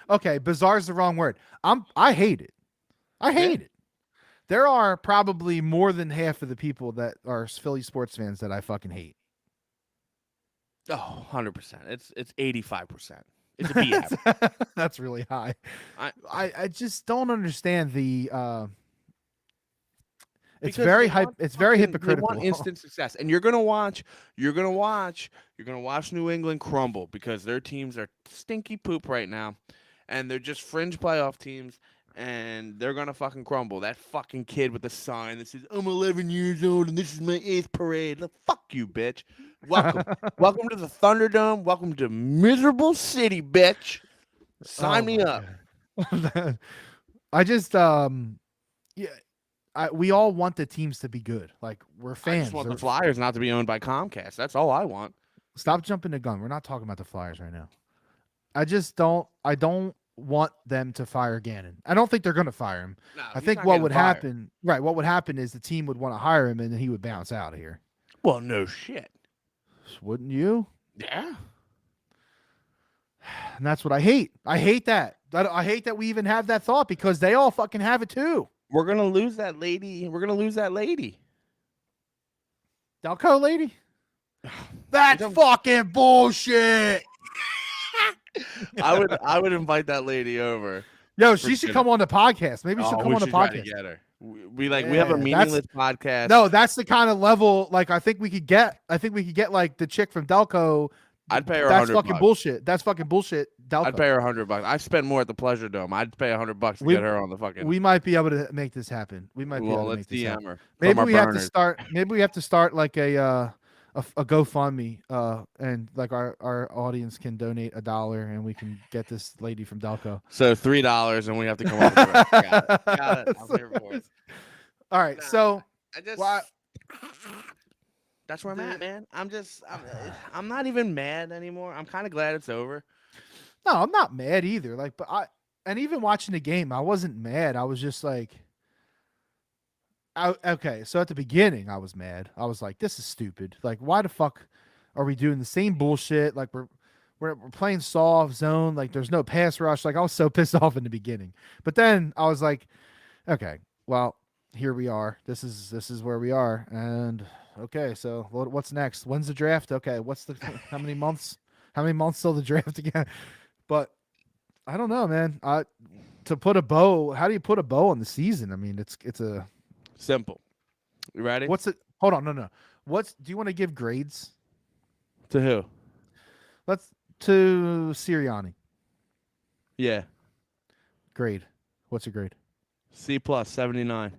Okay, bizarre is the wrong word. I hate it. I hate it. There are probably more than half of the people that are Philly sports fans that I fucking hate. Oh, 100%. It's 85%. It's a B average. That's really high. I- I just don't understand the it's Because very they want it's very fucking- hypocritical. They want instant success, and you're gonna watch New England crumble because their teams are stinky poop right now, and they're just fringe playoff teams, and they're gonna fucking crumble. That fucking kid with the sign that says "I'm 11 years old and this is my 8th parade." Like, fuck you, bitch. Welcome, welcome to the Thunderdome. Welcome to miserable city, bitch. Sign Oh me my up. God. I just we all want the teams to be good. Like we're I fans. just want the Or- Flyers not to be owned by Comcast. That's all I want. Stop jumping the gun. We're not talking about the Flyers right now. I don't want them to fire Gannon. I don't think they're going to fire him. No, I he's think not what getting would fired. happen, right? What would happen is the team would want to hire him and then he would bounce out of here. Well, no shit. Wouldn't you? Yeah. And that's what I hate. I hate that. I hate that we even have that thought because they all fucking have it too. We're gonna lose that lady. Delco lady? That's fucking bullshit. I would invite that lady over. Yo, she For should sure. come on the podcast. Maybe she'll Oh, come we on the should try to podcast. get her. We have a Yeah, that's- meaningless podcast. No, that's the kind of level like I think we could get like the chick from Delco. I'd pay her That's $100. fucking bullshit. That's fucking bullshit. Delco. I'd pay her $100. I spent more at the Pleasure Dome. I'd pay $100 to We- get her on the fucking. We might be able to make this happen. We might be well, able to let's make this DM happen. her. From Maybe our we have to burners. start. Maybe we have to start like a GoFundMe, and like our audience can donate $1 and we can get this lady from Delco. So $3, and we have to come up with the rest. Got it. I'm here for it. All right, Nah, so I just. why- That's where I'm at, man. I'm not even mad anymore. I'm kind of glad it's over. no, I'm not mad either. Like, and even watching the game, I wasn't mad. I was just like, okay. So at the beginning, I was mad. I was like, this is stupid. Like, why the fuck are we doing the same bullshit? Like, we're playing soft zone. Like, there's no pass rush. Like, I was so pissed off in the beginning. But then I was like, okay, well, here we are. This is where we are. And okay, so what's next? When's the draft? Okay, how many months? How many months till the draft again? But I don't know, man. To put a bow, how do you put a bow on the season? I mean, it's a Simple. You ready? what's it? Hold on, no. Do you want to give grades? To who? To Sirianni. Yeah. Grade. What's your grade? C plus 79.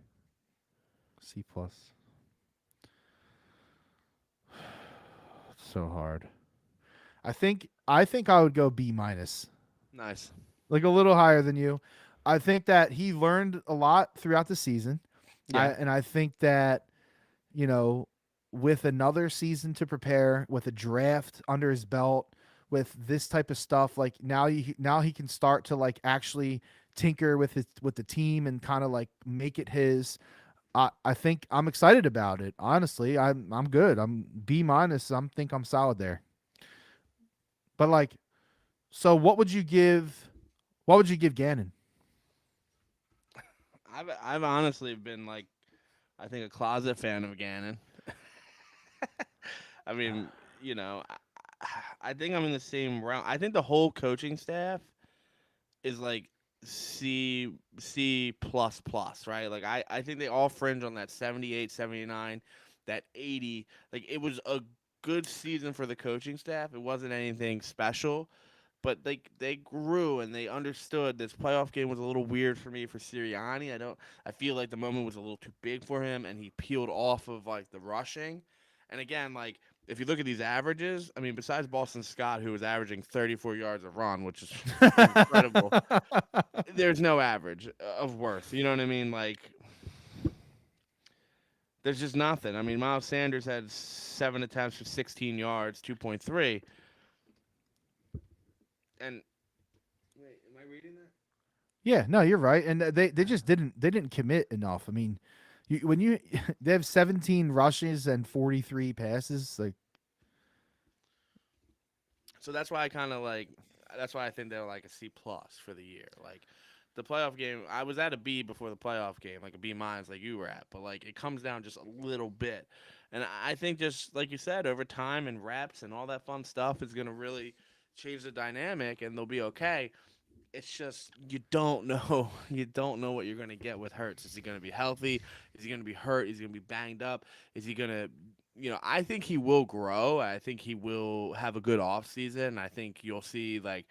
C plus. So hard. I think I would go B minus. Nice. Like a little higher than you. I think that he learned a lot throughout the season. Yeah. And I think that, with another season to prepare, with a draft under his belt, with this type of stuff. Like now he can start to like actually tinker with the team and kind of like make it his. I think I'm excited about it. Honestly, I'm good. I'm B minus. I'm solid there. But like, so what would you give? What would you give Gannon? I've honestly been like, I think, a closet fan of Gannon. I mean, you know, I think I'm in the same realm. I think the whole coaching staff is like C plus plus, right? Like I think they all fringe on that 78, 79, that 80. Like it was a good season for the coaching staff. It wasn't anything special, but they grew and they understood this playoff game was a little weird for me for Sirianni. I feel like the moment was a little too big for him and he peeled off of like the rushing. And again, like if you look at these averages, I mean, besides Boston Scott, who was averaging 34 yards of run, which is incredible, there's no average of worth. You know what I mean? Like, there's just nothing. I mean, Miles Sanders had 7 attempts for 16 yards, 2.3. And wait, am I reading that? Yeah, no, you're right, and they just didn't commit enough. I mean, when you they have 17 rushes and 43 passes, like So that's why I kind of like. That's why I think they're like a C plus for the year. Like the playoff game, I was at a B before the playoff game, like a B minus, like you were at. But like it comes down just a little bit, and I think just like you said, over time and reps and all that fun stuff is gonna really change the dynamic, and they'll be okay. It's just you don't know you don't know what you're gonna get with Hurts. Is he gonna be healthy? Is he gonna be hurt? Is he gonna be banged up? Is he gonna I think he will grow. I think he will have a good off season. I think you'll see like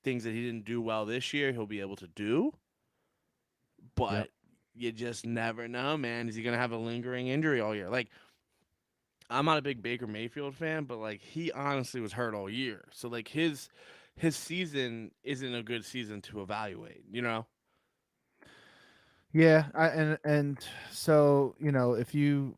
things that he didn't do well this year, he'll be able to do. yep. But you just never know, man. Is he gonna have a lingering injury all year? Like I'm not a big Baker Mayfield fan, but like he honestly was hurt all year. So like his season isn't a good season to evaluate, you know? Yeah, and so if you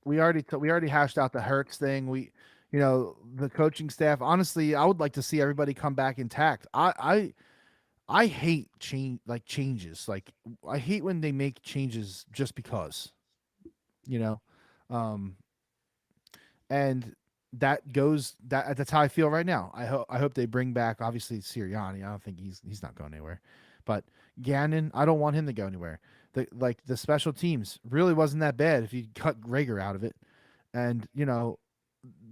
we already hashed out the Hurts thing. The coaching staff. Honestly, I would like to see everybody come back intact. I hate changes. Like I hate when they make changes just because you know, um, and that's how I feel right now. I hope they bring back obviously Sirianni. I don't think he's not going anywhere, but Gannon, I don't want him to go anywhere. The special teams really wasn't that bad if you cut Rager out of it, and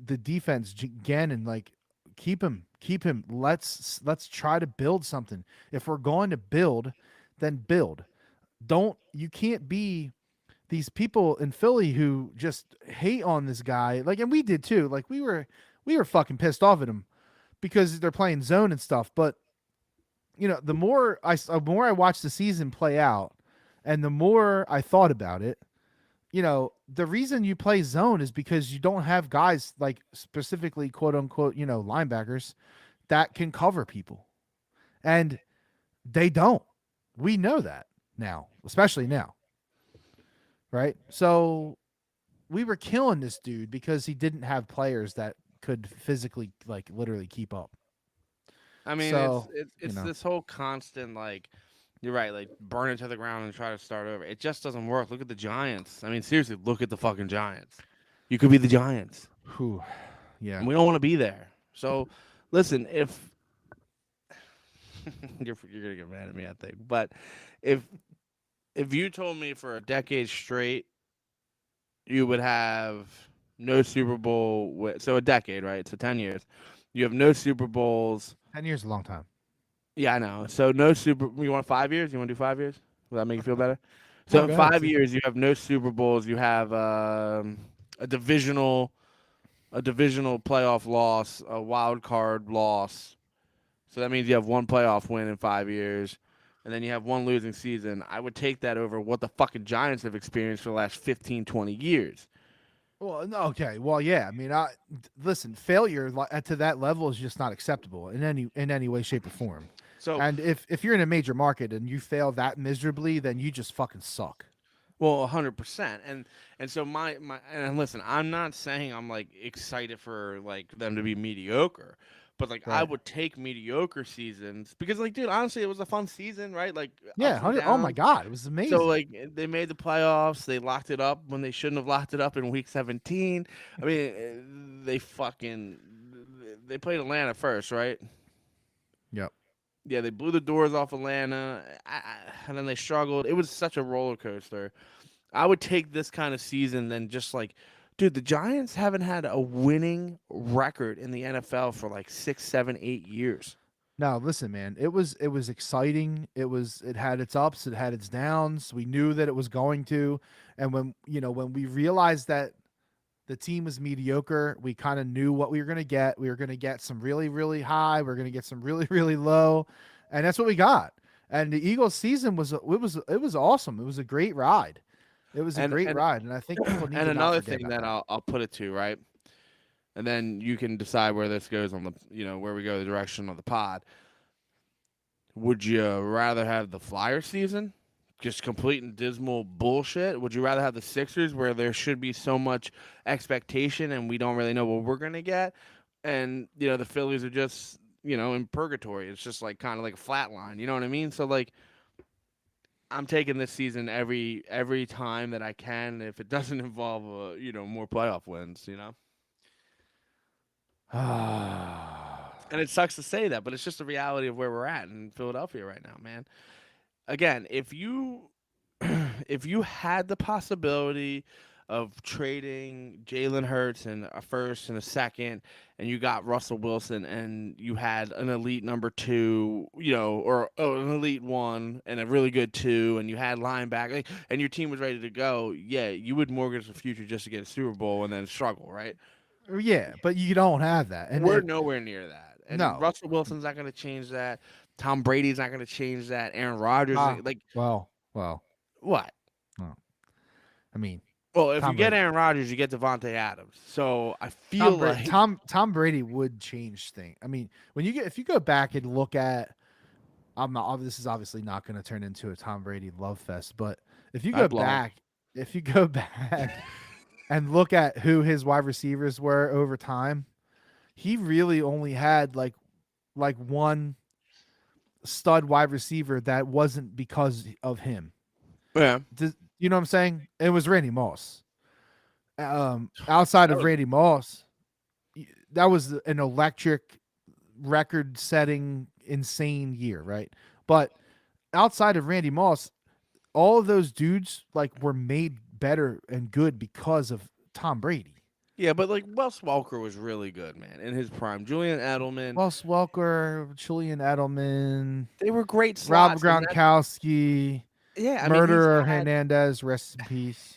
the defense Gannon, like keep him. Let's try to build something. If we're going to build, then build. Don't You can't be these people in Philly who just hate on this guy, like, and we did too. Like we were fucking pissed off at him because they're playing zone and stuff. But the more I watched the season play out, and the more I thought about it, the reason you play zone is because you don't have guys like specifically quote unquote linebackers that can cover people, and they don't. We know that now, especially now, right? So we were killing this dude because he didn't have players that could physically like literally keep up. I mean, it's So, it's you it's know, this whole constant like you're right, like burn it to the ground and try to start over. It just doesn't work. Look at the Giants. I mean, seriously, look at the fucking Giants. You could be the Giants, whew, yeah. and we don't want to be there. So, listen, if you're gonna get mad at me, I think, but if if you told me for a decade straight you would have no Super Bowl, so a decade, right? So 10 years, you have no Super Bowls. 10 years is a long time. Yeah, I know. So no Super. You want 5 years? You want to do 5 years? Will that make you feel better? So No, in go ahead. 5 years, you have no Super Bowls. You have a divisional, a divisional playoff loss, a wild card loss. So that means you have one playoff win in 5 years, and then you have one losing season. I would take that over what the fucking Giants have experienced for the last 15, 20 years. Well, no, okay. Well, yeah. I mean, listen. Failure to that level is just not acceptable in any way, shape, or form. So, And if you're in a major market and you fail that miserably, then you just fucking suck. well, 100%. And so and listen, I'm not saying I'm like excited for like them to be mediocre, But like I Right. would take mediocre seasons because like dude, honestly, it was a fun season, right? Like Yeah. ups and Oh my downs. God, it was So amazing. like they made the playoffs, they locked it up when they shouldn't have locked it up in week 17. I mean, they played Atlanta first, right? Yep. Yeah, they blew the doors off Atlanta, and then they struggled. It was such a roller coaster. I would take this kind of season than just like, dude, the Giants haven't had a winning record in the NFL for like 6, 7, 8 years. No, listen, man. It was exciting. It had its ups, it had its downs. We knew that it was going to, and when we realized that the team was mediocre, we kind of knew what we were going to get. We were going to get some really really high. We are going to get some really really low, and that's what we got. And the Eagles season was awesome. It was a great ride. It was a And great and ride, and I think people need and to not another forget thing about that that. I'll put it to, right? And then you can decide where this goes on the where we go the direction of the pod. Would you rather have the Flyer season, just complete and dismal bullshit? Would you rather have the Sixers, where there should be so much expectation and we don't really know what we're gonna get, and the Phillies are just in purgatory? It's just like kind of like a flat line. You know what I mean? So like, I'm taking this season every time that I can, if it doesn't involve more playoff wins. And it sucks to say that, but it's just the reality of where we're at in Philadelphia right now, man. Again, if you if you had the possibility of trading Jalen Hurts and a first and a second, and you got Russell Wilson, and you had an elite number two, or an elite one and a really good two, and you had linebacker, and your team was ready to go, yeah, you would mortgage the future just to get a Super Bowl and then struggle, right? Yeah, but you don't have that, and We're it, nowhere near that. And no. Russell Wilson's not going to change that. Tom Brady's not going to change that. Aaron Rodgers, Ah, like, well. what? Well, I mean, Well, if you Tom get Brady. Aaron Rodgers, you get Devontae Adams. So I feel like Tom Brady would change things. I mean, if you go back and look at, this is obviously not going to turn into a Tom Brady love fest, but if you I go blow. back, if you go back and look at who his wide receivers were over time, he really only had like one stud wide receiver that wasn't because of him. Yeah, You know what I'm saying? It was Randy Moss. Outside that of was Randy Moss, that was an electric, record-setting, insane year, right? But outside of Randy Moss, all of those dudes were made better and good because of Tom Brady. yeah, but like Wes Welker was really good, man, in his prime. Julian Edelman, Wes Welker, Julian Edelman, they were great Rob slots, and that Gronkowski, yeah, I mean he's Murderer had Hernandez, rest in peace.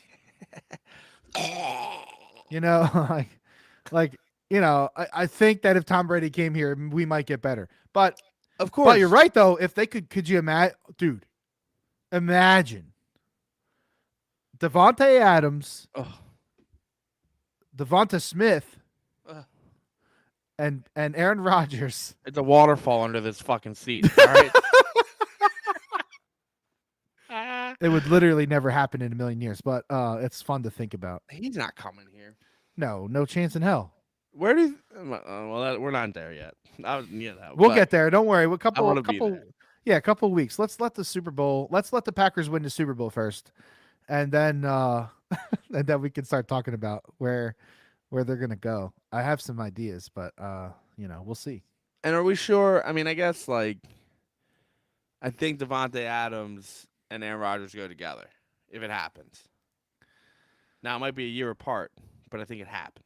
You know, like I think that if Tom Brady came here, we might get better. of But you're course. right though. If they could you imagine, dude? Imagine Devontae Adams, Oh, Devonta Smith, ugh. and Aaron Rodgers. It's a waterfall under this fucking seat. All right. It would literally never happen in a million years, but it's fun to think about. He's not coming here. No chance in hell. Where do you, we're not there yet. We'll But get there. Don't worry. A I want to be there. yeah, a couple weeks. Let's let the Super Bowl. Let's let the Packers win the Super Bowl first, and then and then we can start talking about where they're gonna go. I have some ideas, but we'll see. And are we sure? I mean, I guess like I think Devontae Adams and Aaron Rodgers go together if it happens. Now it might be a year apart, but I think it happens.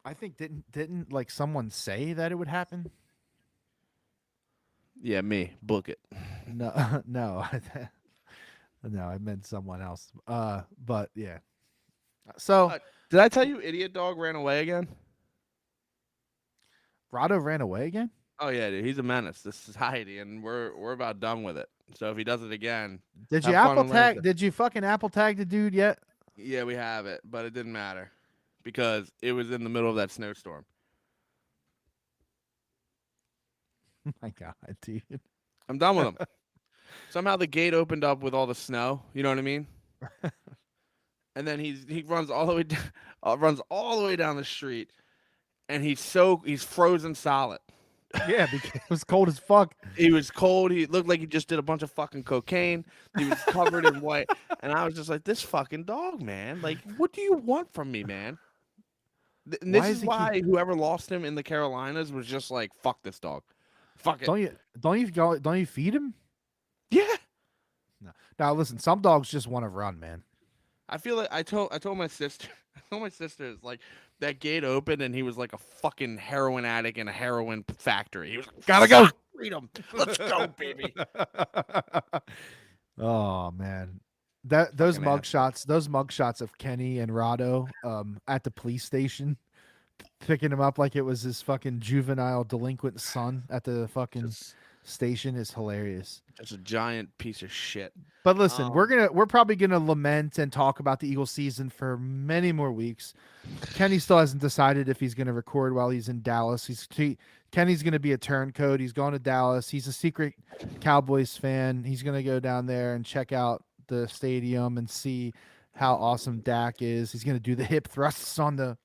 I think didn't like someone say that it would happen? Yeah, me book it. No, no, no. I meant someone else. But yeah. So Did I tell you Idiot Dog ran away again? Rado ran away again. Oh yeah, dude, he's a menace to society, and we're about done with it. So if he does it again, Did you have fun Apple on tag? Wednesday. Did you fucking Apple tag the dude yet? Yeah, we have it, but it didn't matter because it was in the middle of that snowstorm. Oh my god, dude. I'm done with him. Somehow the gate opened up with all the snow. You know what I mean? And then he runs all the way down the street, and he's frozen solid. Yeah, because it was cold as fuck. He was cold. He looked like he just did a bunch of fucking cocaine. He was covered in white. And I was just like, this fucking dog, man. Like, what do you want from me, man? And Why this does is he keep? why whoever lost him in the Carolinas was just like, fuck this dog. Fuck it. Don't you feed him? Yeah. No. Now listen, some dogs just want to run, man. I feel like I told my sister it's like that gate opened and he was like a fucking heroin addict in a heroin factory. He was like, Gotta go. Freedom. Let's go, baby. Oh man, those Fucking asshole. mugshots of Kenny and Rado at the police station, picking him up like it was his fucking juvenile delinquent son at the fucking Just station is hilarious. a giant piece of shit. But listen, Um, we're probably gonna lament and talk about the Eagles season for many more weeks. Kenny still hasn't decided if he's gonna record while he's in Dallas. Kenny's gonna be a turncoat. He's going to Dallas. He's a secret Cowboys fan. He's gonna go down there and check out the stadium and see how awesome Dak is. He's gonna do the hip thrusts on the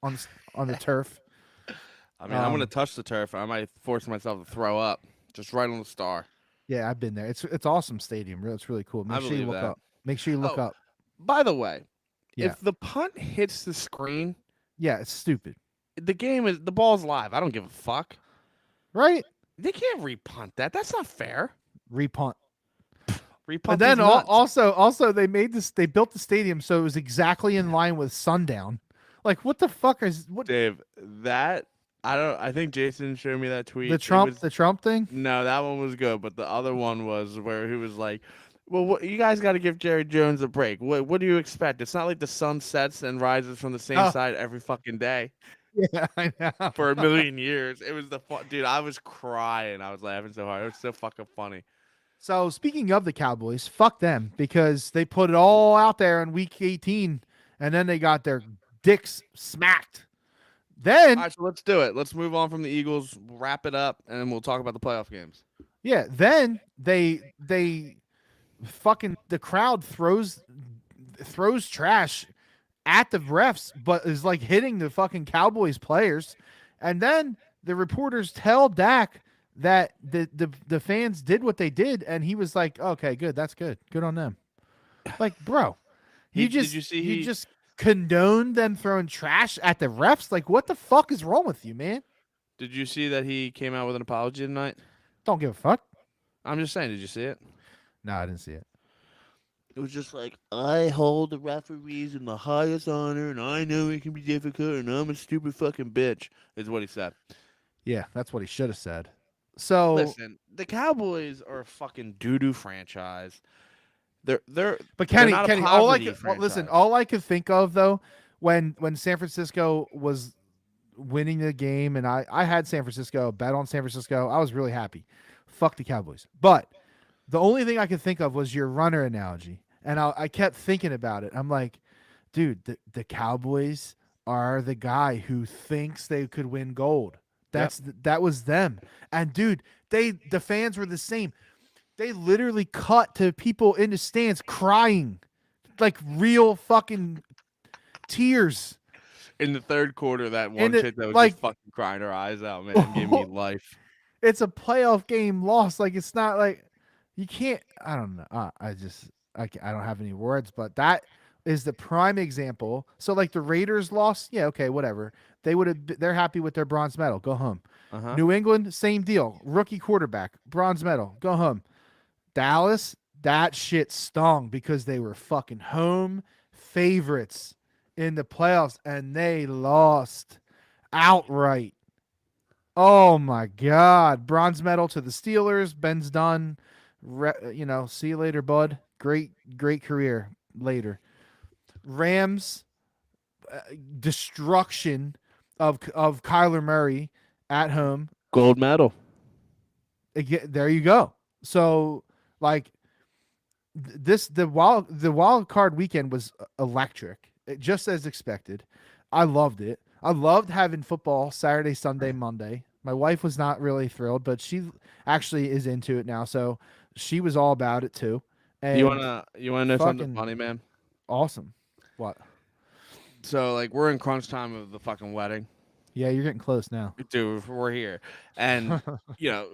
turf. I mean, I'm gonna touch the turf. I might force myself to throw up just right on the star. Yeah, I've been there. It's awesome stadium. It's really cool. I Make sure you believe look that. up. Make sure you look Oh, up. By the way, Yeah. if the punt hits the screen, Yeah, it's stupid. the ball's live. I don't give a fuck. Right? They can't repunt that. That's not fair. Repunt. Repunt. And then is nuts. also they built the stadium so it was exactly in line with sundown. Like what the fuck is what Dave, that I think Jason showed me that tweet. the Trump thing? No, that one was good, but the other one was where he was like, "Well, you guys got to give Jerry Jones a break. What do you expect? It's not like the sun sets and rises from the same Oh. side every fucking day Yeah, I know. for a million years." It was dude. I was crying. I was laughing so hard. It was so fucking funny. So speaking of the Cowboys, fuck them because they put it all out there in week 18 and then they got their dicks smacked. Then All right, so let's do it. Let's move on from the Eagles, wrap it up, and then we'll talk about the playoff games. yeah, then they fucking the crowd throws trash at the refs, but is like hitting the fucking Cowboys players. And then the reporters tell Dak that the fans did what they did, and he was like, "Okay, good, that's good, good on them." Like, bro, you just condoned them throwing trash at the refs. Like, what the fuck is wrong with you, man? Did you see that he came out with an apology tonight? Don't give a fuck. I'm just saying. Did you see it? No, I didn't see it. It was just like, I hold the referees in the highest honor, and I know it can be difficult, and I'm a stupid fucking bitch, is what he said. Yeah, that's what he should have said. So Listen, the Cowboys are a fucking doo-doo franchise. But But Kenny, not a all I poverty could, listen, franchise. all I could think of though, when San Francisco was winning the game, and I had San Francisco, bet on San Francisco, I was really happy. Fuck the Cowboys. But the only thing I could think of was your runner analogy, and I kept thinking about it. I'm like, dude, the Cowboys are the guy who thinks they could win gold. That was them. And dude, the fans were the same. They literally cut to people in the stands crying, like real fucking tears. In the third quarter, that one chick that was like- just fucking crying her eyes out, man, gave me life. It's a playoff game loss. Like it's not like you can't. I don't know. I don't have any words, but that is the prime example. So like the Raiders lost. Yeah, okay, whatever. They're happy with their bronze medal. Go home. Uh-huh. New England, same deal. Rookie quarterback, bronze medal. Go home. Dallas, that shit stung because they were fucking home favorites in the playoffs and they lost outright. Oh my God. Bronze medal to the Steelers. Ben's done. See you later, bud. Great career later. Rams, destruction of Kyler Murray at home. Gold medal. Again, there you go. So like the wild card weekend was electric, just as expected. I loved it. I loved having football Saturday, Sunday, Monday. My wife was not really thrilled, but she actually is into it now, so she was all about it too. And You wanna know something fucking funny, man? awesome. What? So like we're in crunch time of the fucking wedding. Yeah, you're getting close now. Dude, we're here. And,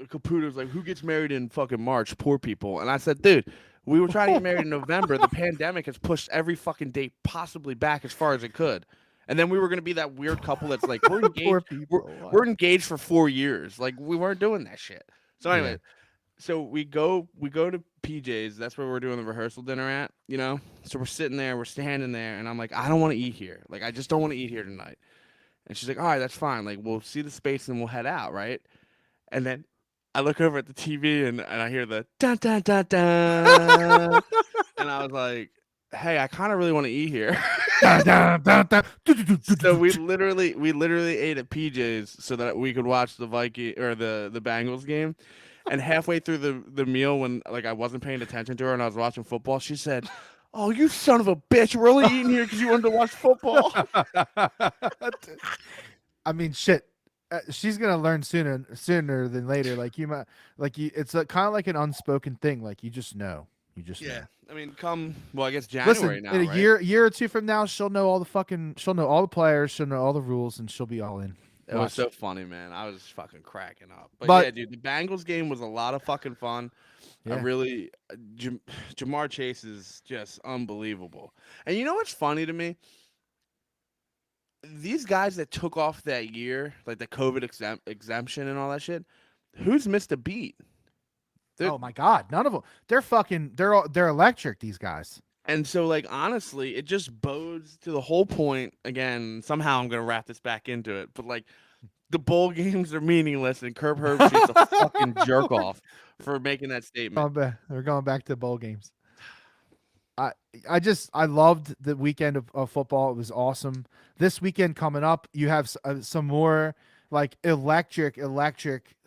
Caputo's like, who gets married in fucking March? Poor people. And I said, dude, we were trying to get married in November. The pandemic has pushed every fucking date possibly back as far as it could. And then we were going to be that weird couple that's like, we're engaged. Poor people. We're engaged for 4 years. Like, we weren't doing that shit. So anyway, so we go to PJ's. That's where we're doing the rehearsal dinner at, So we're sitting there, we're standing there, and I'm like, I don't want to eat here. Like, I just don't want to eat here tonight. And she's like, all right, that's fine. Like, we'll see the space and we'll head out, right? And then I look over at the TV and I hear the dun dun dun dun. And I was like, hey, I kind of really want to eat here. So we literally ate at PJ's so that we could watch the Viking or the Bengals game. And halfway through the meal, when like I wasn't paying attention to her and I was watching football, she said, "Oh, you son of a bitch! We're only eating here because you wanted to watch football." I mean, shit. She's gonna learn sooner than later. Like you might, it's kind of like an unspoken thing. Like you just know. Know. I mean, I guess January now. In a right? year or two from now, she'll know all the players, she'll know all the rules, and she'll be all in. It was so funny, man. I was fucking cracking up. But yeah, dude, the Bengals game was a lot of fucking fun. Yeah. I really, Jamar Chase is just unbelievable. And you know what's funny to me? These guys that took off that year, like the COVID exemption and all that shit, who's missed a beat? Oh my God, none of them. They're electric. These guys. And so, like, honestly, it just bodes to the whole point. Again, somehow I'm going to wrap this back into it. But, like, the bowl games are meaningless, and Herb Sheet's a fucking jerk-off for making that statement. We're going back to bowl games. I loved the weekend of football. It was awesome. This weekend coming up, you have some more, like, electric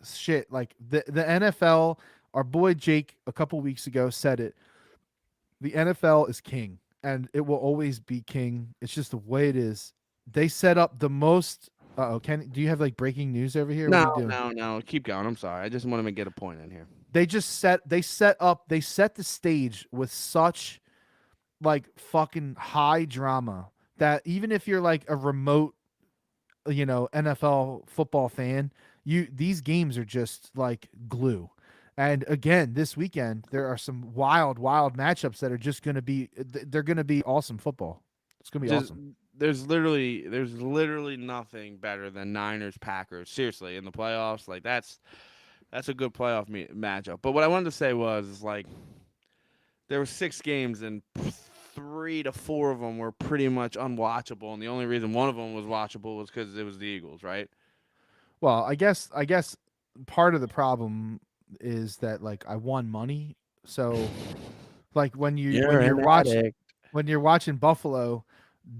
shit. Like, the NFL, our boy Jake a couple weeks ago said it. The NFL is king, and it will always be king. It's just the way it is. They set up the most. Do you have like breaking news over here? No. Keep going. I'm sorry. I just want to get a point in here. They set the stage with such like fucking high drama that even if you're like a remote, NFL football fan, these games are just like glue. And again, this weekend there are some wild matchups that are just going to be. They're going to be awesome football. It's going to be awesome. There's literally nothing better than Niners Packers. Seriously, in the playoffs, like that's a good playoff matchup. But what I wanted to say was like there were 6 games and 3 to 4 of them were pretty much unwatchable, and the only reason one of them was watchable was because it was the Eagles, right? Well, I guess part of the problem is that like I won money, so like when you're watching Buffalo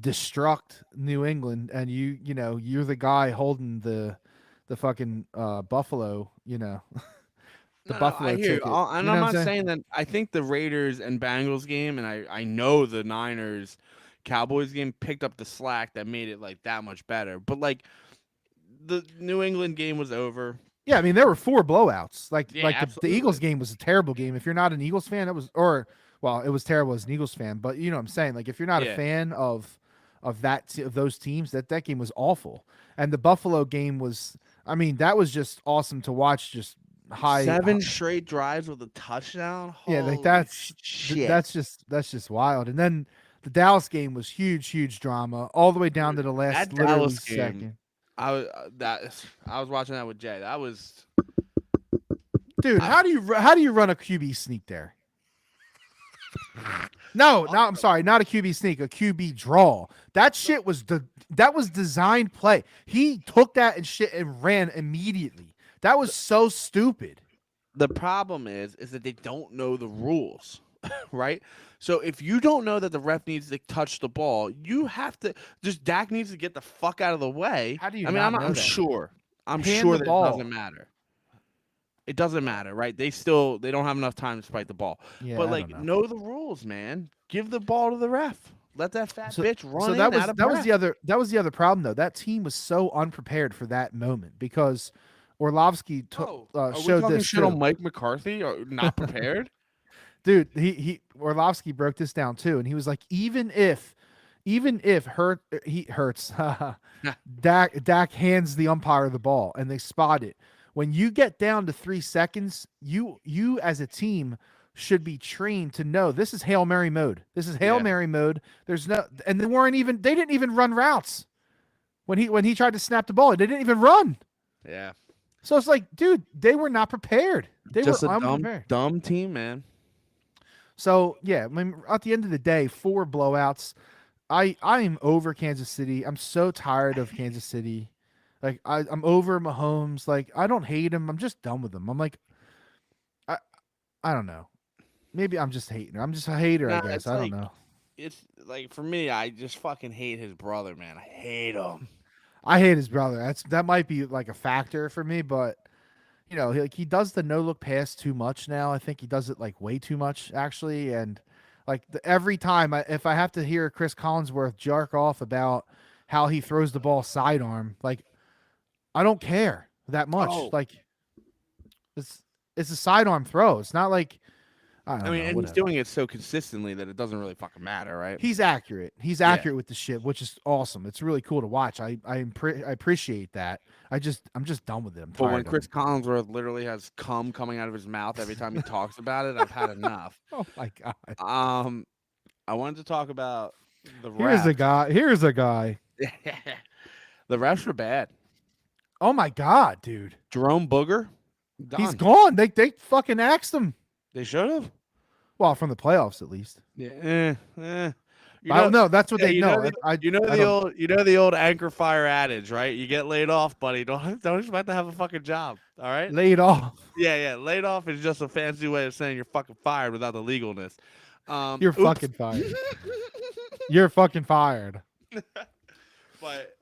destruct New England, and you're the guy holding the fucking Buffalo, Buffalo. I hear you. And I'm not saying that. I think the Raiders and Bengals game, and I know the Niners Cowboys game picked up the slack that made it like that much better. But like the New England game was over. Yeah, I mean there were 4 blowouts. The Eagles game was a terrible game. If you're not an Eagles fan, it was terrible as an Eagles fan. But you know what I'm saying? Like if you're not a fan of those teams, that game was awful. And the Buffalo game was, I mean, that was just awesome to watch. Just 7 straight drives with a touchdown. Holy like that's just wild. And then the Dallas game was huge drama all the way down to the last literally second. I was watching that with Jay. That was, dude. How do you run a QB sneak there? No, I'm sorry, not a QB sneak, a QB draw. That shit was designed play. He took that and ran immediately. That was so stupid. The problem is that they don't know the rules, right? So if you don't know that the ref needs to touch the ball, you have to Dak needs to get the fuck out of the way. How do you? I'm sure that it doesn't matter. It doesn't matter, right? They don't have enough time to spike the ball. Yeah, but like, know the rules, man. Give the ball to the ref. Let that fat bitch run. So that was the other problem though. That team was so unprepared for that moment because Orlovsky showed this shit on Mike McCarthy. Not prepared. Dude, he Orlovsky broke this down too, and he was like, even if even if he hurts, Dak hands the umpire the ball and they spot it. When you get down to 3 seconds, you as a team should be trained to know this is Hail Mary mode. This is Hail Yeah. Mary mode. There's no, and they didn't even run routes when he tried to snap the ball. They didn't even run. Yeah. So it's like, dude, they were not prepared. They Just were a unprepared. dumb team, man. So yeah, I mean, at the end of the day, 4 blowouts. I am over Kansas City. I'm so tired of Kansas City. Like I'm over Mahomes. Like I don't hate him. I'm just done with him. I'm like, I I don't know. Maybe I'm just hating her. I'm just a hater, I Nah, guess. it's I don't like know. it's like for me, I just fucking hate his brother, man. I hate him. I hate his brother. That might be like a factor for me, but he does the no look pass too much now. I think he does it like way too much actually, and like every time if I have to hear Chris Collinsworth jerk off about how he throws the ball sidearm, like I don't care that much. Oh. Like it's a sidearm throw. It's not like I don't I mean, know. and he's Whatever. doing it so consistently that it doesn't really fucking matter, right? He's accurate. He's Yeah. accurate with the shit, which is awesome. It's really cool to watch. I appreciate that. I'm just done with it. I'm But when tired of Chris him. Collinsworth literally has cum coming out of his mouth every time he talks about it, I've had enough. Oh my god. I wanted to talk about the Here's refs. a guy. Here's a guy. The refs were bad. Oh my god, dude. Jerome Booger, He's done. gone. They fucking axed him. They should have. Well, from the playoffs at least. Yeah. You I don't know. That's what yeah, they you know. know the, I you know I the don't- old anchor fire adage, right? You get laid off, buddy. Don't expect to have a fucking job. All right. laid off. Yeah. Laid off is just a fancy way of saying you're fucking fired without the legalness. You're Oops. fucking fired. You're fucking fired. But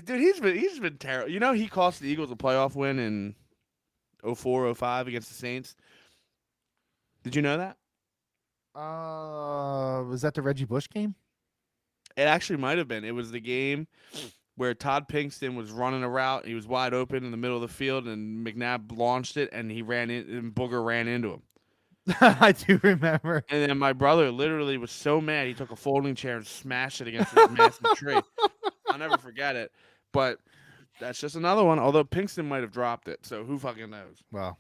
dude, he's been terrible. You know, he cost the Eagles a playoff win in 04-05 against the Saints. Did you know that? Was that the Reggie Bush game? It actually might have been. It was the game where Todd Pinkston was running a route. He was wide open in the middle of the field, and McNabb launched it, and he ran in, and Booger ran into him. I do remember. And then my brother literally was so mad, he took a folding chair and smashed it against this massive tree. I'll never forget it. But that's just another one, although Pinkston might have dropped it, so who fucking knows? Well,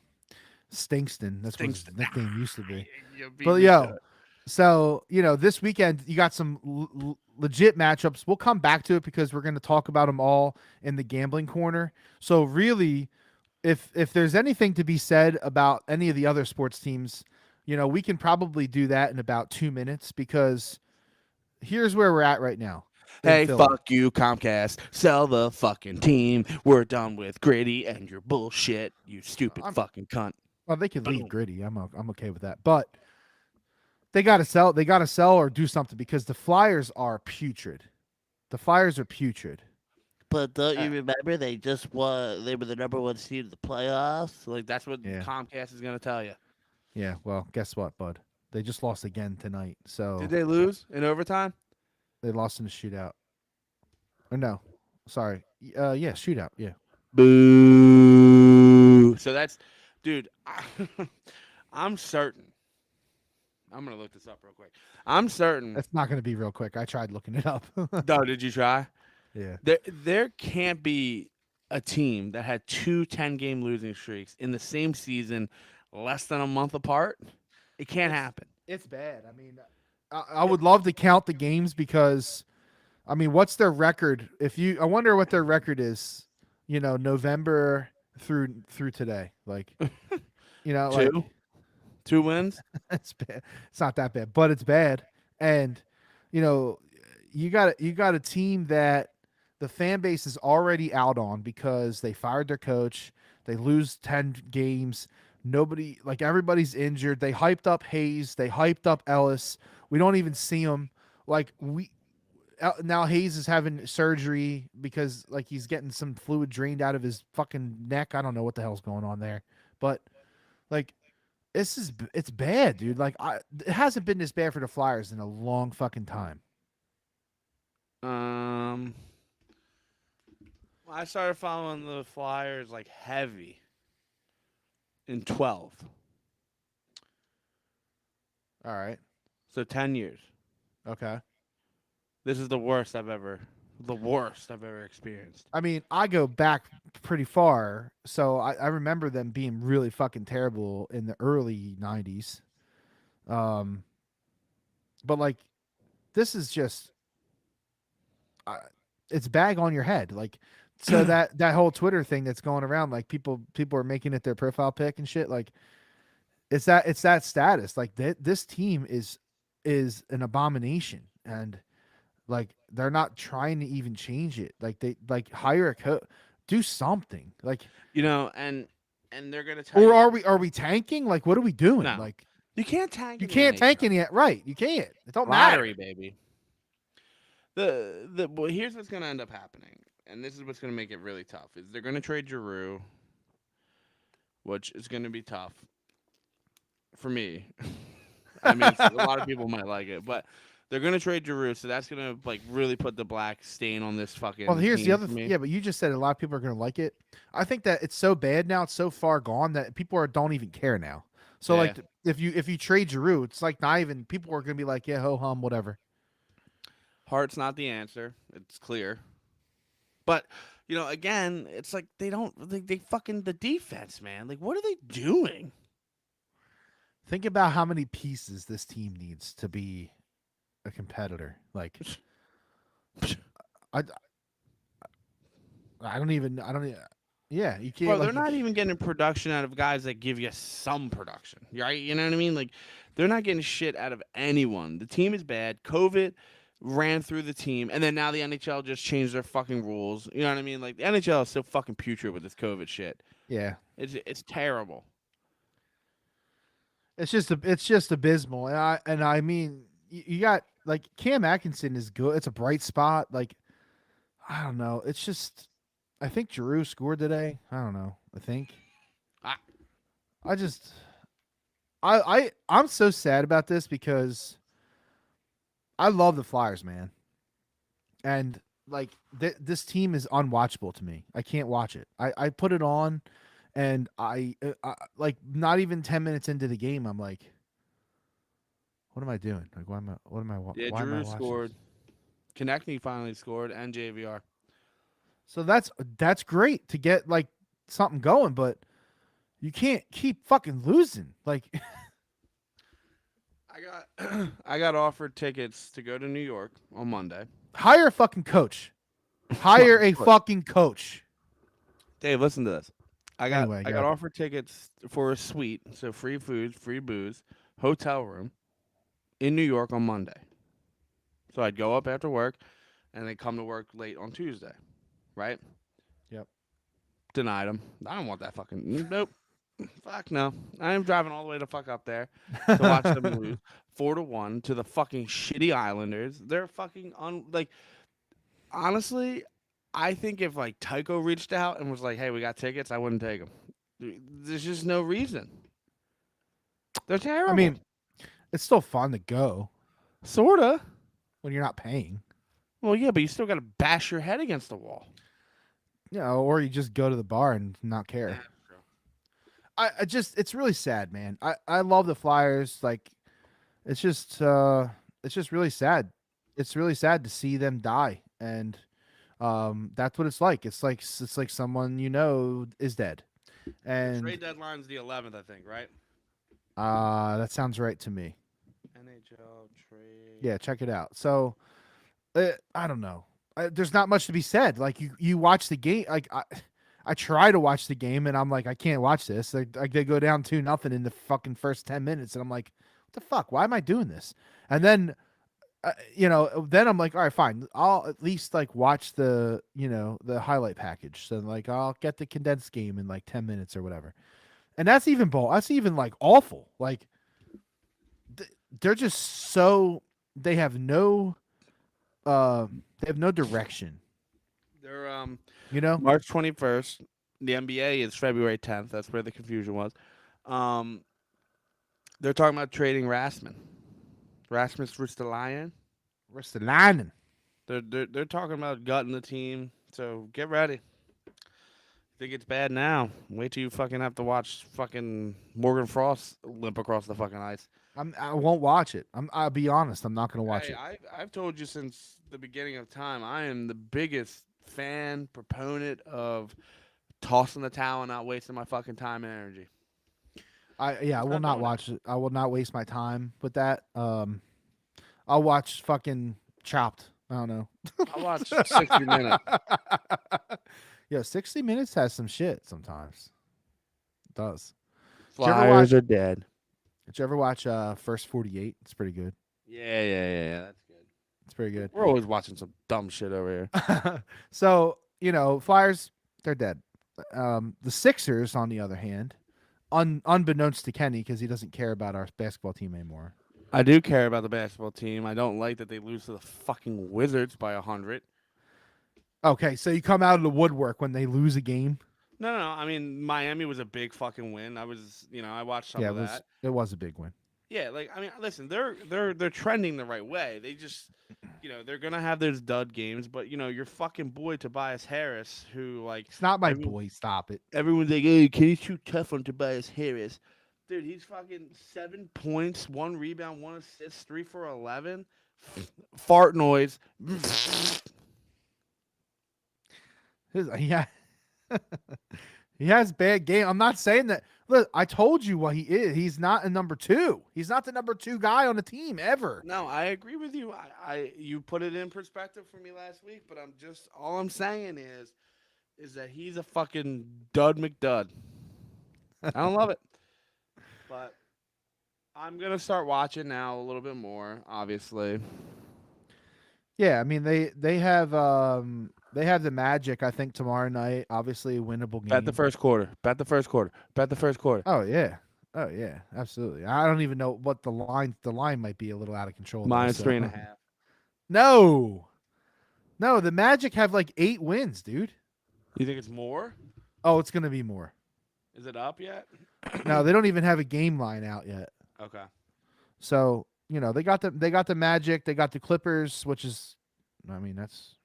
Stinkston. That's what his Stinkston. nickname used to be. You beat But me to yo, it. so this weekend you got some legit matchups. We'll come back to it because we're going to talk about them all in the gambling corner. So really, if there's anything to be said about any of the other sports teams, we can probably do that in about 2 minutes because here's where we're at right now. in Hey, Philly. fuck you, Comcast. Sell the fucking team. We're done with Gritty and your bullshit, you stupid fucking cunt. Well, they can Boom. leave Gritty. I'm okay with that, but they got to sell. They got to sell or do something because the Flyers are putrid. The Flyers are putrid. But don't you remember they just won? They were the number 1 seed in the playoffs. Like, that's what Yeah. Comcast is going to tell you. Yeah. Well, guess what, bud? They just lost again tonight. So Did they lose in overtime? they lost in a shootout. Or no, sorry. Yeah, shootout. Yeah. Boo. So that's, dude, I'm certain. I'm going to look this up real quick. I'm certain. That's not going to be real quick. I tried looking it up. No, did you try? Yeah. There can't be a team that had 2 10-game losing streaks in the same season less than a month apart. It can't happen. It's bad. I mean, I would love to count the games because, I mean, what's their record? I wonder what their record is. November through today. Like, like, 2 wins. it's bad. It's not that bad, but it's bad. And you got a team that the fan base is already out on because they fired their coach. They lose 10 games. Everybody's injured. They hyped up Hayes. They hyped up Ellis. We don't even see them. Now Hayes is having surgery because he's getting some fluid drained out of his fucking neck. I don't know what the hell's going on there, but it's bad, dude. It hasn't been this bad for the Flyers in a long fucking time. I started following the Flyers heavy in 12. All right. So 10 years. Okay. This is the worst I've ever experienced. I mean, I go back pretty far, so I remember them being really fucking terrible in the early '90s. Um, but like, this is just uh, it's bag on your head. Like, so that whole Twitter thing that's going around, like people are making it their profile pic and shit. Like, it's that status. Like this team is an abomination, and like they're not trying to even change it. Like they like hire a coach, do something. Like, And they're gonna tell or you are we tanking? Like, what are we doing? no. Like, You can't tank you in the can't tank NHL. any right. You can't. It don't Lottery, matter. baby. Well, here's what's gonna end up happening, and this is what's gonna make it really tough. Is they're gonna trade Giroux, which is gonna be tough for me. I mean, a lot of people might like it, but they're gonna trade Giroux, so that's gonna like really put the black stain on this Well, fucking here's the team other. for me. Yeah, but you just said a lot of people are going to like it. I think that it's so bad now. It's so far gone that don't even care now. So Yeah. like, if you trade Giroux, it's like not even people are going to be like, yeah, ho hum, whatever. Heart's not the answer. It's clear. But again, it's like they fucking the defense, man. Like, what are they doing? Think about how many pieces this team needs to be a competitor. Like, I I don't even yeah, you can't Bro, like they're not even getting production out of guys that give you some production, right? You know what I mean? Like, they're not getting shit out of anyone. The team is bad. COVID ran through the team, and then now the NHL just changed their fucking rules. You know what I mean? Like, the NHL is so fucking putrid with this COVID shit. yeah. It's terrible. It's just abysmal. And I mean you got like Cam Atkinson is good. It's a bright spot. Like I don't know. It's just I think Giroux scored today. I don't know. I think Ah, I just I'm so sad about this because I love the Flyers, man. And like this team is unwatchable to me. I can't watch it. I put it on and I like not even 10 minutes into the game I'm like what am I doing? Like yeah, why am I Drew watching scored. this? Konechny finally scored, and JVR. So that's great to get like something going, but you can't keep fucking losing. Like I got offered tickets to go to New York on Monday. hire a fucking coach. Hire a fucking coach. Dave, listen to this. Anyway, I got offered tickets for a suite, so free food, free booze, hotel room in New York on Monday. So I'd go up after work, and then come to work late on Tuesday, right? Yep. Denied them. I don't want that fucking nope. Fuck no. I am driving all the way to fuck up there to watch them lose 4-1 to the fucking shitty Islanders. They're fucking like honestly, I think if like Tycho reached out and was like, "Hey, we got tickets," I wouldn't take them. There's just no reason. They're terrible. I mean, it's still fun to go Sorta. when you're not paying. Well, yeah, but you still got to bash your head against the wall. You know, or you just go to the bar and not care. I just it's really sad, man. I love the Flyers. Like it's just really sad. It's really sad to see them die, and that's what it's like. It's like someone you know is dead, and Trade deadline's the 11th, I think, right? that sounds right to me. NHL trade. Yeah, check it out. So I don't know. There's not much to be said. Like you watch the game. Like I try to watch the game and I'm like I can't watch this. Like they go down 2-0 in the fucking first 10 minutes and I'm like, what the fuck? Why am I doing this? And then then I'm like, all right, fine. I'll at least like watch the the highlight package. So like I'll get the condensed game in like 10 minutes or whatever. And that's even That's even like awful. Like they're just so they have no direction. They're March 21st. The NBA is February 10th. That's where the confusion was. They're talking about trading Rasmus Ristolainen. Ristolainen. They're talking about gutting the team. So get ready. Think it's bad now. Wait till you fucking have to watch fucking Morgan Frost limp across the fucking ice. I won't watch it. I'll be honest. I'm not gonna watch Hey, it. I've told you since the beginning of time, I am the biggest fan proponent of tossing the towel and not wasting my fucking time and energy. I Just will not not doing it. watch it. I will not waste my time with that. I'll watch fucking Chopped. I don't know. I watch 60 Minutes. Yeah, 60 Minutes has some shit sometimes. It does. Did you ever Flyers watch? are dead. Did you ever watch First 48? It's pretty good. Yeah. That's good. It's pretty good. We're always watching some dumb shit over here. So Flyers, they're dead. The Sixers, on the other hand, unbeknownst to Kenny, because he doesn't care about our basketball team anymore. I do care about the basketball team. I don't like that they lose to the fucking Wizards by 100. Okay, so you come out of the woodwork when they lose a game. No. I mean, Miami was a big fucking win. I watched some Yeah, of that. it was a big win. Yeah, like I mean, listen, they're trending the right way. They just, they're gonna have those dud games, but your fucking boy Tobias Harris, who like It's not my every- boy. Stop it. everyone's like, "Hey, Kenny's too tough on Tobias Harris." Dude, he's fucking 7 points, 1 rebound, 1 assist, 3 for 11. Fart noise. Yeah, he has bad game. I'm not saying that. Look, I told you what he is. He's not a number 2. He's not the number 2 guy on the team ever. No, I agree with you. You put it in perspective for me last week, but all I'm saying is that he's a fucking dud McDud. I don't love it. But I'm gonna start watching now a little bit more, obviously. Yeah, I mean they have the Magic, I think, tomorrow night. Obviously a winnable game. Bet the first quarter. Bet the first quarter. Bet the first quarter. Oh yeah. Oh yeah, absolutely. I don't even know what the line might be a little out of control. Minus though, 3.5. No. No, the Magic have like 8 wins, dude. You think it's more? Oh, it's gonna be more. Is it up yet? No, they don't even have a game line out yet. Okay. So, they got the Magic, they got the Clippers, which is, I mean, that's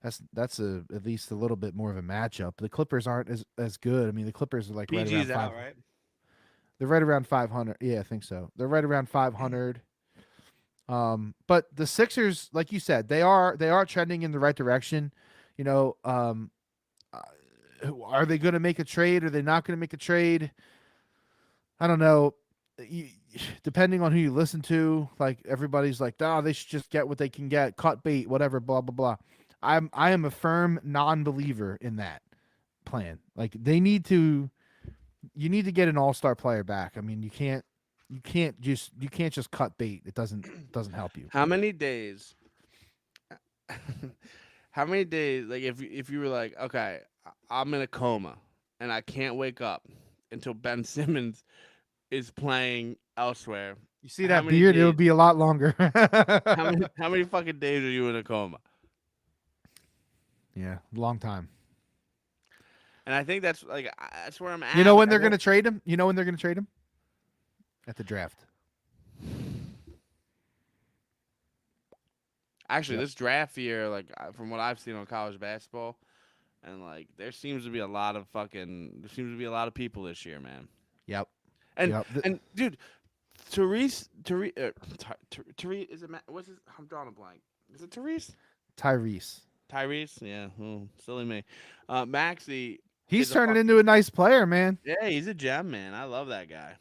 at least a little bit more of a matchup. The Clippers aren't as good. I mean, the Clippers are like right around PG's out, 5. right? They're right around 500. Yeah, I think so. They're right around 500. But the Sixers, like you said, they are trending in the right direction. Are they going to make a trade? Are they not going to make a trade? I don't know. Depending on who you listen to, like everybody's like, "Oh, they should just get what they can get, cut bait, whatever, blah blah blah." I am a firm non-believer in that plan. Like you need to get an all-star player back. I mean, you can't just cut bait. It doesn't help you. How many days? How many days? Like, if you were like, okay, I'm in a coma and I can't wake up until Ben Simmons is playing elsewhere. You see that beard? It would be a lot longer. How many fucking days are you in a coma? Yeah, long time. And I think that's where I'm at. You know when they're going to trade him? You know when they're going to trade him? At the draft. Actually, this draft year, like from what I've seen on college basketball, and like there seems to be a lot of people this year, man. Yep. And dude, Therese is it? What's his? I'm drawing a blank. Is it Therese? Tyrese, yeah, silly me. Maxey, he's turning into a nice player, man. Yeah, he's a gem, man. I love that guy.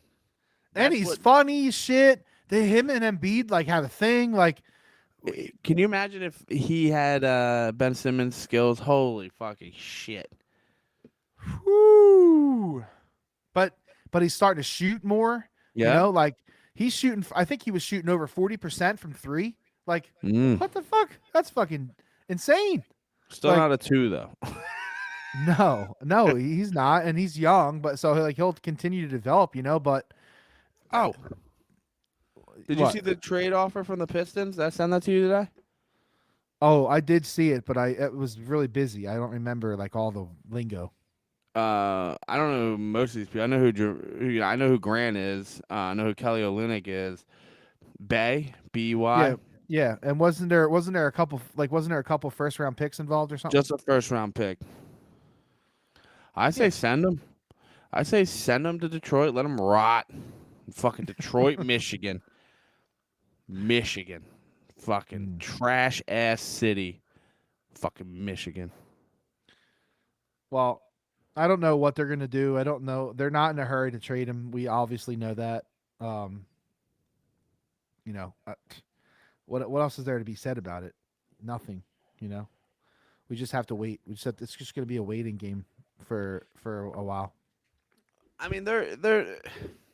And he's funny as shit. Him and Embiid like have a thing. Like, can you imagine if he had Ben Simmons' skills? Holy fucking shit! Whoo! But he's starting to shoot more. Yeah, like he's shooting. I think he was shooting over 40% from 3. Like, what the fuck? That's fucking insane. Still not a 2 though. No, he's not, and he's young, but so he'll continue to develop, But did you see the trade offer from the Pistons? Did I send that to you today? Oh, I did see it, but it was really busy. I don't remember like all the lingo. I don't know most of these people. I know who Grant is. I know who Kelly Olynyk is. Bay, B-E-Y. Yeah, and wasn't there a couple first round picks involved or something? Just a first round pick. I say send them. I say send them to Detroit. Let them rot. Fucking Detroit, Michigan. Michigan. Fucking trash ass city. Fucking Michigan. Well, I don't know what they're going to do. I don't know. They're not in a hurry to trade him. We obviously know that. Um, you know, what else is there to be said about it? Nothing. You know, we just have to wait. It's just going to be a waiting game for a while. I mean, they're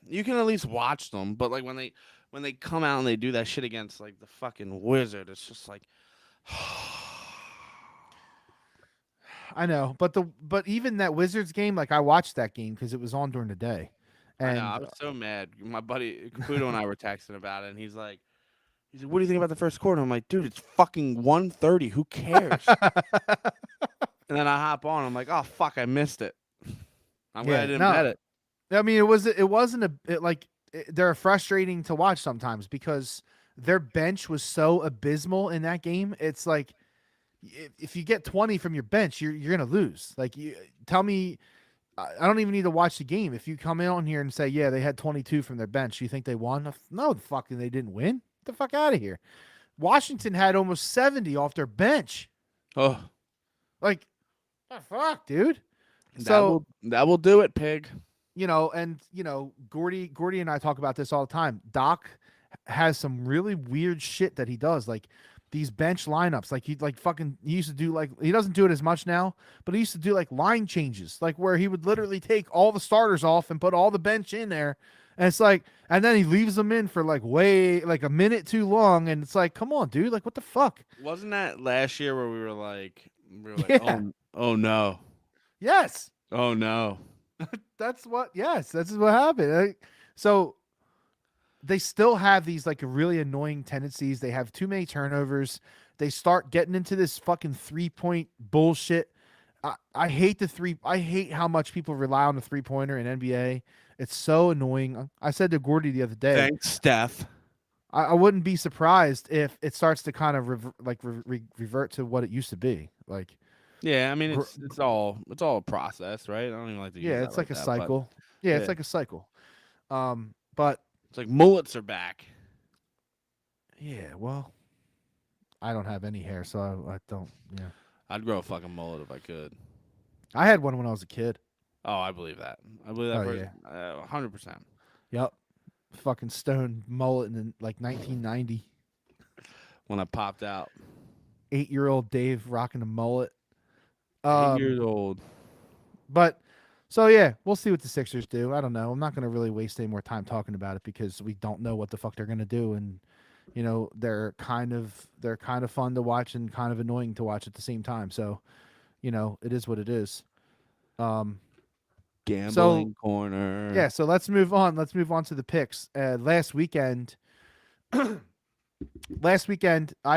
you can at least watch them, but like when they come out and they do that shit against like the fucking Wizard, it's just like I know, but even that Wizards game, like I watched that game because it was on during the day, I know. and I was so mad. My buddy Caputo and I were texting about it, and he's like, "What do you think about the first quarter?" I'm like, "Dude, it's fucking 1:30. Who cares?" And then I hop on. I'm like, "Oh fuck, I missed it. I'm glad I didn't bet it." I mean, it wasn't they're frustrating to watch sometimes because their bench was so abysmal in that game. It's like if you get 20 from your bench, you're gonna lose. Like you tell me, I don't even need to watch the game. If you come in on here and say, yeah, they had 22 from their bench, you think they won? No, fucking they didn't win. Get the fuck out of here. Washington had almost 70 off their bench. Oh, Like, the fuck, dude. That will do it, pig. Gordy and I talk about this all the time. Doc has some really weird shit that he does, like these bench lineups. Like he used to do, like he doesn't do it as much now, but he used to do like line changes, like where he would literally take all the starters off and put all the bench in there. And it's like, and then he leaves them in for like a minute too long, and it's like, come on, dude, like what the fuck? Wasn't that last year where we were like, Yeah. oh no, Yes. oh no. That's what happened. So they still have these like really annoying tendencies. They have too many turnovers. They start getting into this fucking 3-point bullshit. I hate I hate how much people rely on the 3-pointer in NBA. It's so annoying. I said to Gordy the other day, Thanks, Steph. I wouldn't be surprised if it starts to kind of revert to what it used to be. Like, yeah, I mean it's all a process, right? I don't even like to use yeah, that it's like a that, cycle. but, Yeah, it's like a cycle. But it's like mullets are back. yeah, well, I don't have any hair, so I don't. Yeah, I'd grow a fucking mullet if I could. I had one when I was a kid. Oh, I believe that. I believe that. Yeah. 100%. Yep, fucking stone mullet in like 1990. When I popped out, 8-year-old Dave rocking a mullet. 8 years old. But so yeah, we'll see what the Sixers do. I don't know. I'm not going to really waste any more time talking about it because we don't know what the fuck they're going to do, and they're kind of fun to watch and kind of annoying to watch at the same time. So, it is what it is. Gambling corner. Yeah, so let's move on. Let's move on to the picks. Last weekend, I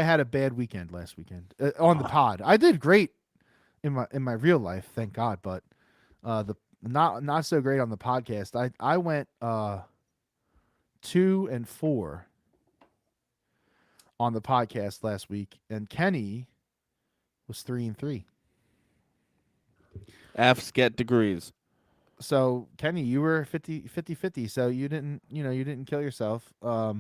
had a bad weekend. Last weekend on the pod, I did great in my real life, thank God. But the not so great on the podcast. I went 2-4 on the podcast last week, and Kenny was 3-3. F's get degrees. So Kenny, you were 50-50, so you didn't kill yourself. I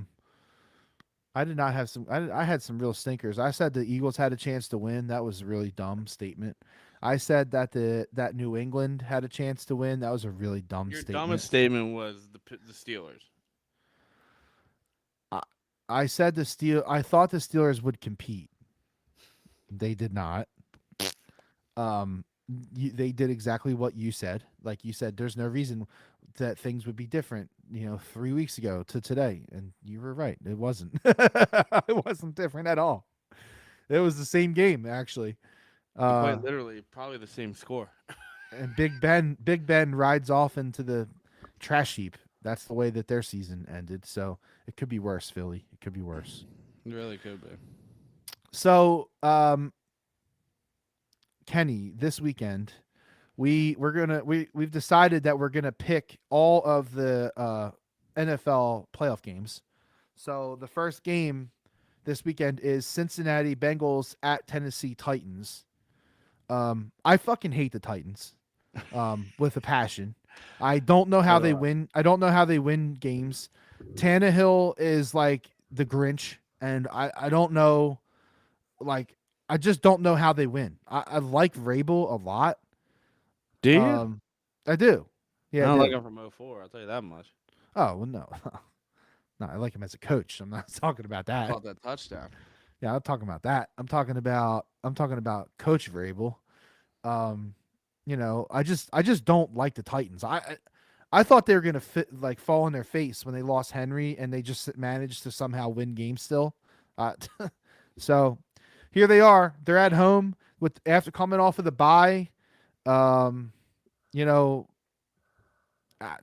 did not have I had some real stinkers. I said the Eagles had a chance to win. That was a really dumb statement. I said that that New England had a chance to win. That was a really dumb Your statement. dumbest statement was the Steelers. I said I thought the Steelers would compete. They did not. They did exactly what you said. Like you said, there's no reason that things would be different, 3 weeks ago to today. And you were right. It wasn't. It wasn't different at all. It was the same game, actually. Quite literally, probably the same score. And Big Ben rides off into the trash heap. That's the way that their season ended. So it could be worse, Philly. It could be worse. It really could be. So, Kenny, this weekend we've decided that we're gonna pick all of the NFL playoff games. So the first game this weekend is Cincinnati Bengals at Tennessee Titans. I fucking hate the Titans with a passion. I don't know how So they do I. win. I don't know how they win games. Tannehill is like the Grinch, and I don't know. Like I just don't know how they win. I like Rabel a lot. Do you? Um, I do. I Yeah, I don't like do. him from '04. I'll tell you that much. Oh well, no, no. I like him as a coach. I'm not talking about that. Caught that touchdown. Yeah, I'm talking about that. I'm talking about Coach Vrabel. Um, I just don't like the Titans. I thought they were gonna fall on their face when they lost Henry, and they just managed to somehow win games still. Uh, so here they are. They're at home with after coming off of the bye. Um, you know, ah,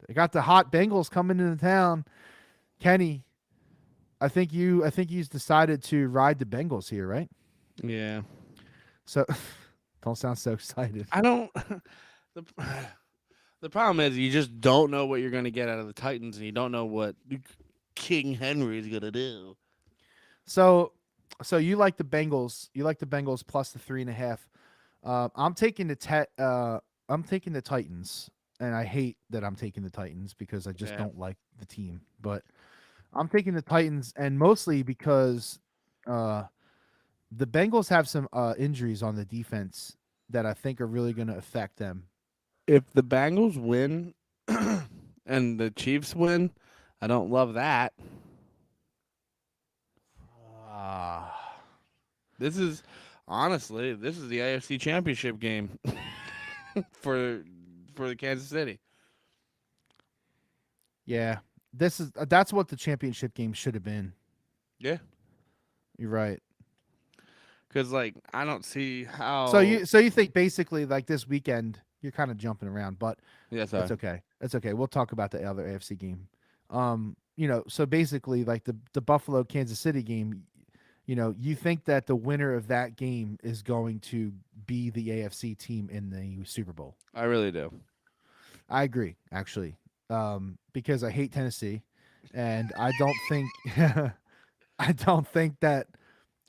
they got the hot Bengals coming into town. Kenny, I think he's decided to ride the Bengals here, right? Yeah. So don't sound so excited. I don't. the The problem is you just don't know what you're going to get out of the Titans, and you don't know what King Henry is going to do. So you like the Bengals? You like the Bengals plus the 3.5? I'm taking I'm taking the Titans, and I hate that I'm taking the Titans because I just Yeah. don't like the team. But I'm taking the Titans, and mostly because uh, the Bengals have some injuries on the defense that I think are really going to affect them. If the Bengals win and the Chiefs win, I don't love that. Ah, This is the AFC Championship game for for the Kansas City. yeah. That's what the championship game should have been. Yeah, You're right. because like I don't see So how. you think basically like this weekend you're kind of jumping around, but Yeah, that's sorry. okay. That's okay. We'll talk about the other AFC game. So basically like the Buffalo Kansas City game, you think that the winner of that game is going to be the AFC team in the Super Bowl. I really do. I agree, actually. Because I hate Tennessee and I don't think I don't think that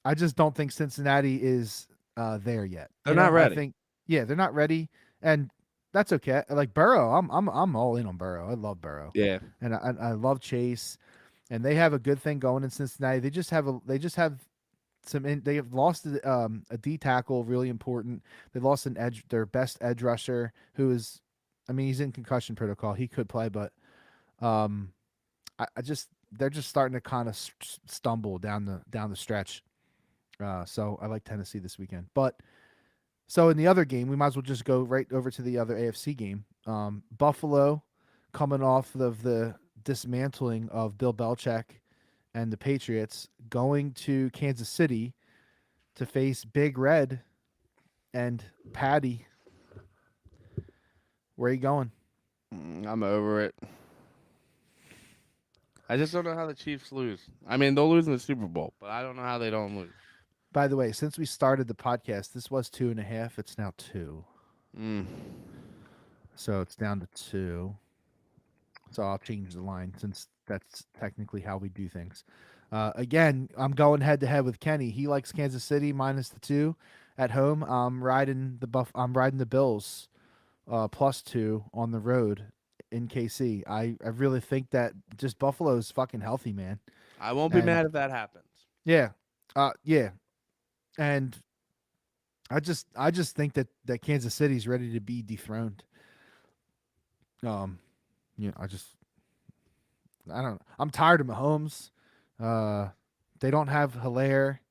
I just don't think Cincinnati is there yet. They're not I ready. think yeah, they're not ready, and that's okay. Like Burrow, I'm all in on Burrow. I love Burrow, Yeah, and I love Chase, and they have a good thing going in Cincinnati. They just have they have lost a D tackle, really important. They lost their best edge rusher, who is, I mean, he's in concussion protocol. He could play, but um, I just they're just starting to kind of stumble down the stretch. So I like Tennessee this weekend. But so in the other game, we might as well just go right over to the other AFC game. Buffalo coming off of the dismantling of Bill Belichick and the Patriots, going to Kansas City to face Big Red and Patty. Where are you going? I'm over it. I just don't know how the Chiefs lose. I mean, they'll lose in the Super Bowl, but I don't know how they don't lose. By the way, since we started the podcast, this was 2.5. It's now 2. Mm. So it's down to 2. So I'll change the line since that's technically how we do things. Again, I'm going head to head with Kenny. He likes Kansas City minus the 2 at home. I'm riding the Bills +2 on the road in KC. I really think that just Buffalo's fucking healthy, man. I won't be And mad if that happens. yeah, yeah, and I just think that Kansas City's ready to be dethroned. Um, I don't. I'm tired of Mahomes. Uh, they don't have Hilaire.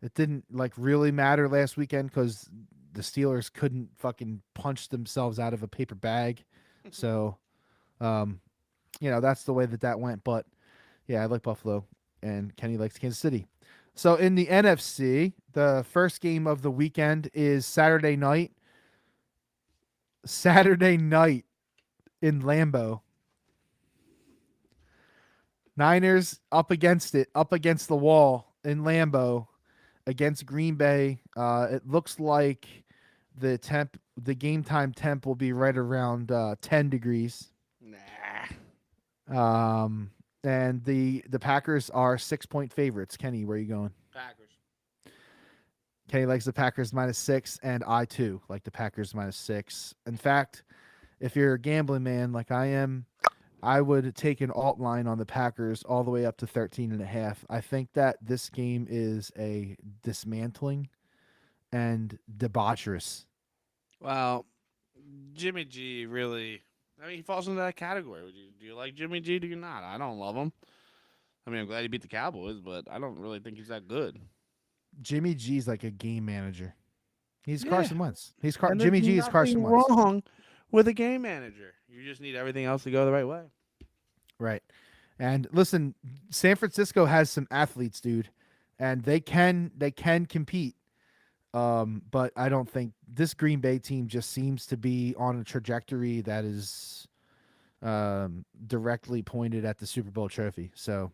It didn't like really matter last weekend because the Steelers couldn't fucking punch themselves out of a paper bag. So, um, that's the way that went. But yeah, I like Buffalo, and Kenny likes Kansas City. So in the NFC, the first game of the weekend is Saturday night. Saturday night in Lambeau. Niners up against the wall in Lambeau against Green Bay. It looks like the game time temp will be right around 10 degrees. Nah. And the Packers are 6-point favorites. Kenny, where are you going? Packers. Kenny likes the Packers -6, and I too like the Packers -6. In fact, if you're a gambling man like I am, I would take an alt line on the Packers all the way up to 13.5. I think that this game is a dismantling and debaucherous. Well, Jimmy G really. I mean, he falls into that category. Do you like Jimmy G? Do you not? I don't love him. I mean, I'm glad he beat the Cowboys, but I don't really think he's that good. Jimmy G's like a game manager. He's Yeah, Carson Wentz. and there's Jimmy G is Carson nothing Wentz. wrong with a game manager. You just need everything else to go the right way. Right. And listen, San Francisco has some athletes, dude, and they can compete. But I don't think this Green Bay team just seems to be on a trajectory that is directly pointed at the Super Bowl trophy. So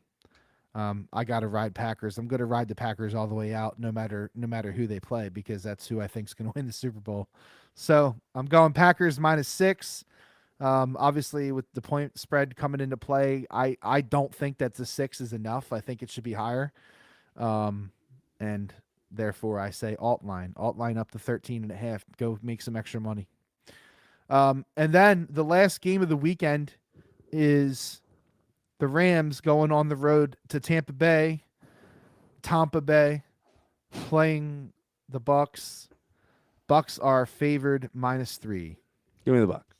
I got to ride Packers. I'm going to ride the Packers all the way out, no matter who they play, because that's who I think is going to win the Super Bowl. So I'm going Packers -6. Obviously, with the point spread coming into play, I don't think that the 6 is enough. I think it should be higher. And therefore, I say alt line up to 13.5. Go make some extra money. And then the last game of the weekend is the Rams going on the road to Tampa Bay, playing the Bucks. Bucks are favored -3. Give me the Bucks.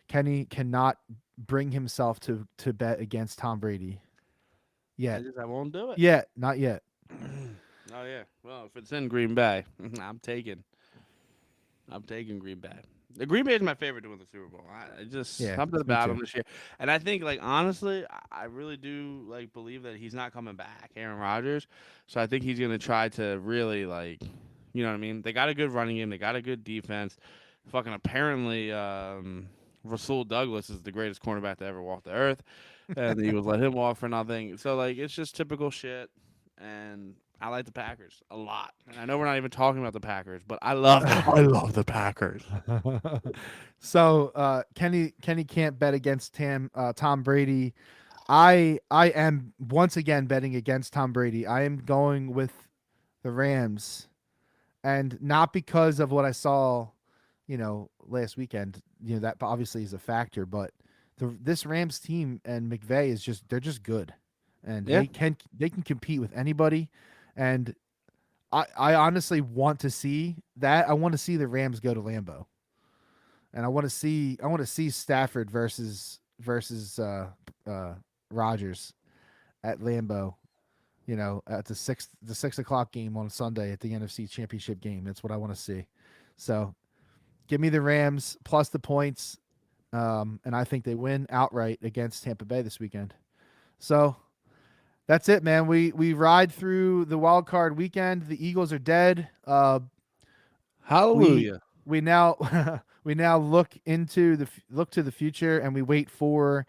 Kenny cannot bring himself to bet against Tom Brady yet. I won't do it. Not yet. Oh yeah. Well, if it's in Green Bay, I'm taking Green Bay. The Green Bay is my favorite to win the Super Bowl. I just something about him this year, and I think honestly, I really do believe that he's not coming back, Aaron Rodgers. So I think he's gonna try to really you know what I mean. They got a good running game. They got a good defense. Fucking apparently, Rasul Douglas is the greatest cornerback to ever walk the earth, and the Eagles let him walk for nothing. So it's just typical shit, and I like the Packers a lot. And I know we're not even talking about the Packers, but I love the Packers. So Kenny can't bet against Tom Brady. I am once again betting against Tom Brady. I am going with the Rams, and not because of what I saw, last weekend. That obviously is a factor, but this Rams team and McVay they're just good, and they can compete with anybody. And I honestly want to see that. I want to see the Rams go to Lambeau, and I want to see Stafford versus Rodgers at Lambeau. At the 6 o'clock game on Sunday at the NFC Championship game. That's what I want to see. So, give me the Rams plus the points, and I think they win outright against Tampa Bay this weekend. So. That's it, man. We ride through the wild card weekend. The Eagles are dead. Hallelujah. We now we now look to the future, and we wait for,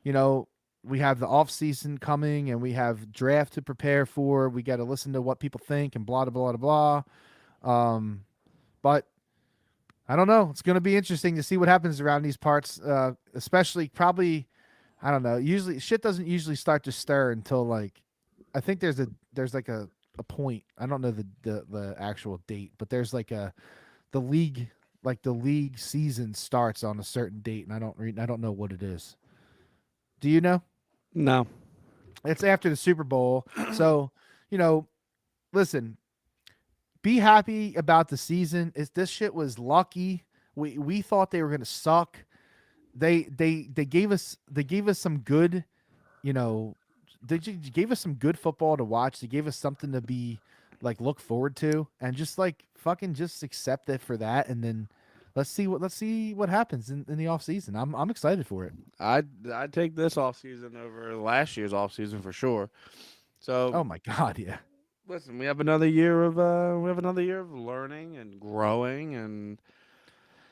we have the off season coming, and we have draft to prepare for. We got to listen to what people think and blah blah blah blah. But I don't know. It's going to be interesting to see what happens around these parts, especially probably. I don't know. Usually shit doesn't usually start to stir until I think there's a point. I don't know the actual date, but there's the league season starts on a certain date, and I don't know what it is. Do you know? No. It's after the Super Bowl. So, listen, be happy about the season. This shit was lucky. We thought they were going to suck. They gave us some good, they gave us some good football to watch. They gave us something to be look forward to, and just fucking just accept it for that, and then let's see what happens in the off season. I'm excited for it. I'd take this off season over last year's off season for sure. So oh my god, yeah. Listen, we have another year of learning and growing, and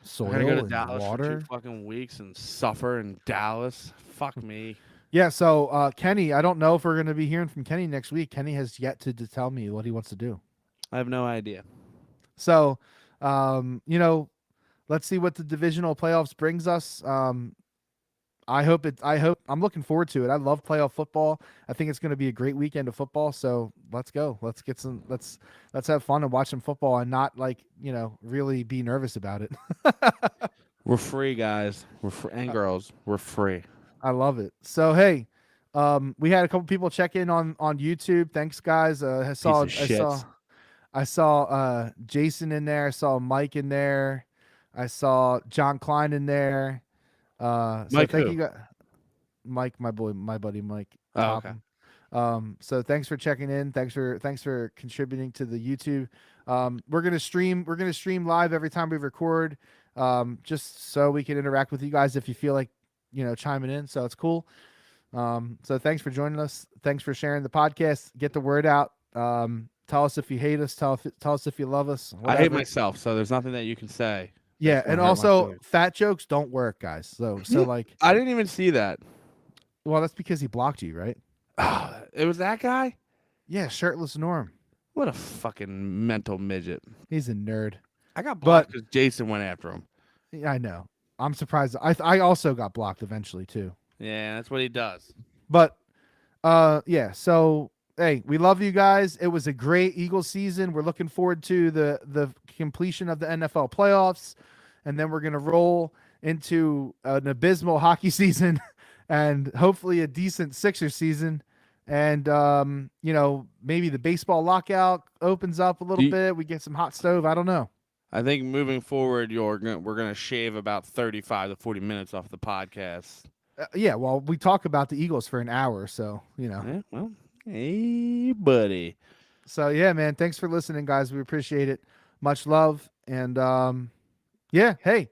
Soil I'm gonna go to and Dallas water. for 2 fucking weeks and suffer in Dallas. Fuck me. Yeah, so Kenny, I don't know if we're going to be hearing from Kenny next week. Kenny has yet to tell me what he wants to do. I have no idea. So, let's see what the divisional playoffs brings us. I hope I'm looking forward to it. I love playoff football. I think it's going to be a great weekend of football. So let's go. Let's have fun and watch some football and not really be nervous about it. We're free, guys. We're and girls. We're free. I love it. So hey, we had a couple people check in on YouTube. Thanks, guys. I saw Piece of shits. I saw Jason in there. I saw Mike in there. I saw John Klein in there. So Mike thank who? you guys. Mike, my buddy Mike. Oh, okay. So thanks for checking in. Thanks for contributing to the YouTube. We're gonna stream live every time we record, just so we can interact with you guys if you feel like chiming in. So it's cool. So thanks for joining us. Thanks for sharing the podcast. Get the word out. Tell us if you hate us. Tell us if you love us. I hate Whatever. myself, so there's nothing that you can say. Yeah, that's gonna and hurt my also feelings. fat jokes don't work, guys. So like, I didn't even see that. well, that's because he blocked you, right? It was that guy? Yeah, shirtless Norm. What a fucking mental midget. He's a nerd. I got blocked because Jason went after him. Yeah, I know. I'm surprised. I also got blocked eventually too. Yeah, that's what he does. But yeah. So hey, we love you guys. It was a great Eagles season. We're looking forward to the completion of the NFL playoffs, and then we're gonna roll into an abysmal hockey season, and hopefully a decent Sixers season. And maybe the baseball lockout opens up a little bit. We get some hot stove. I don't know. I think moving forward, we're gonna shave about 35 to 40 minutes off the podcast. Yeah, well, we talk about the Eagles for an hour, so Yeah, well, hey, buddy. So yeah, man, thanks for listening, guys. We appreciate it. Much love, and yeah, hey,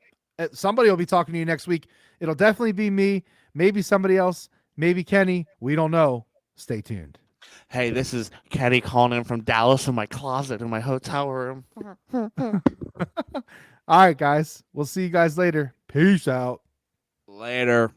somebody will be talking to you next week. It'll definitely be me, maybe somebody else, maybe Kenny. We don't know. Stay tuned. Hey, this is Kenny calling in from Dallas in my closet in my hotel room. All right, guys. We'll see you guys later. Peace out. Later.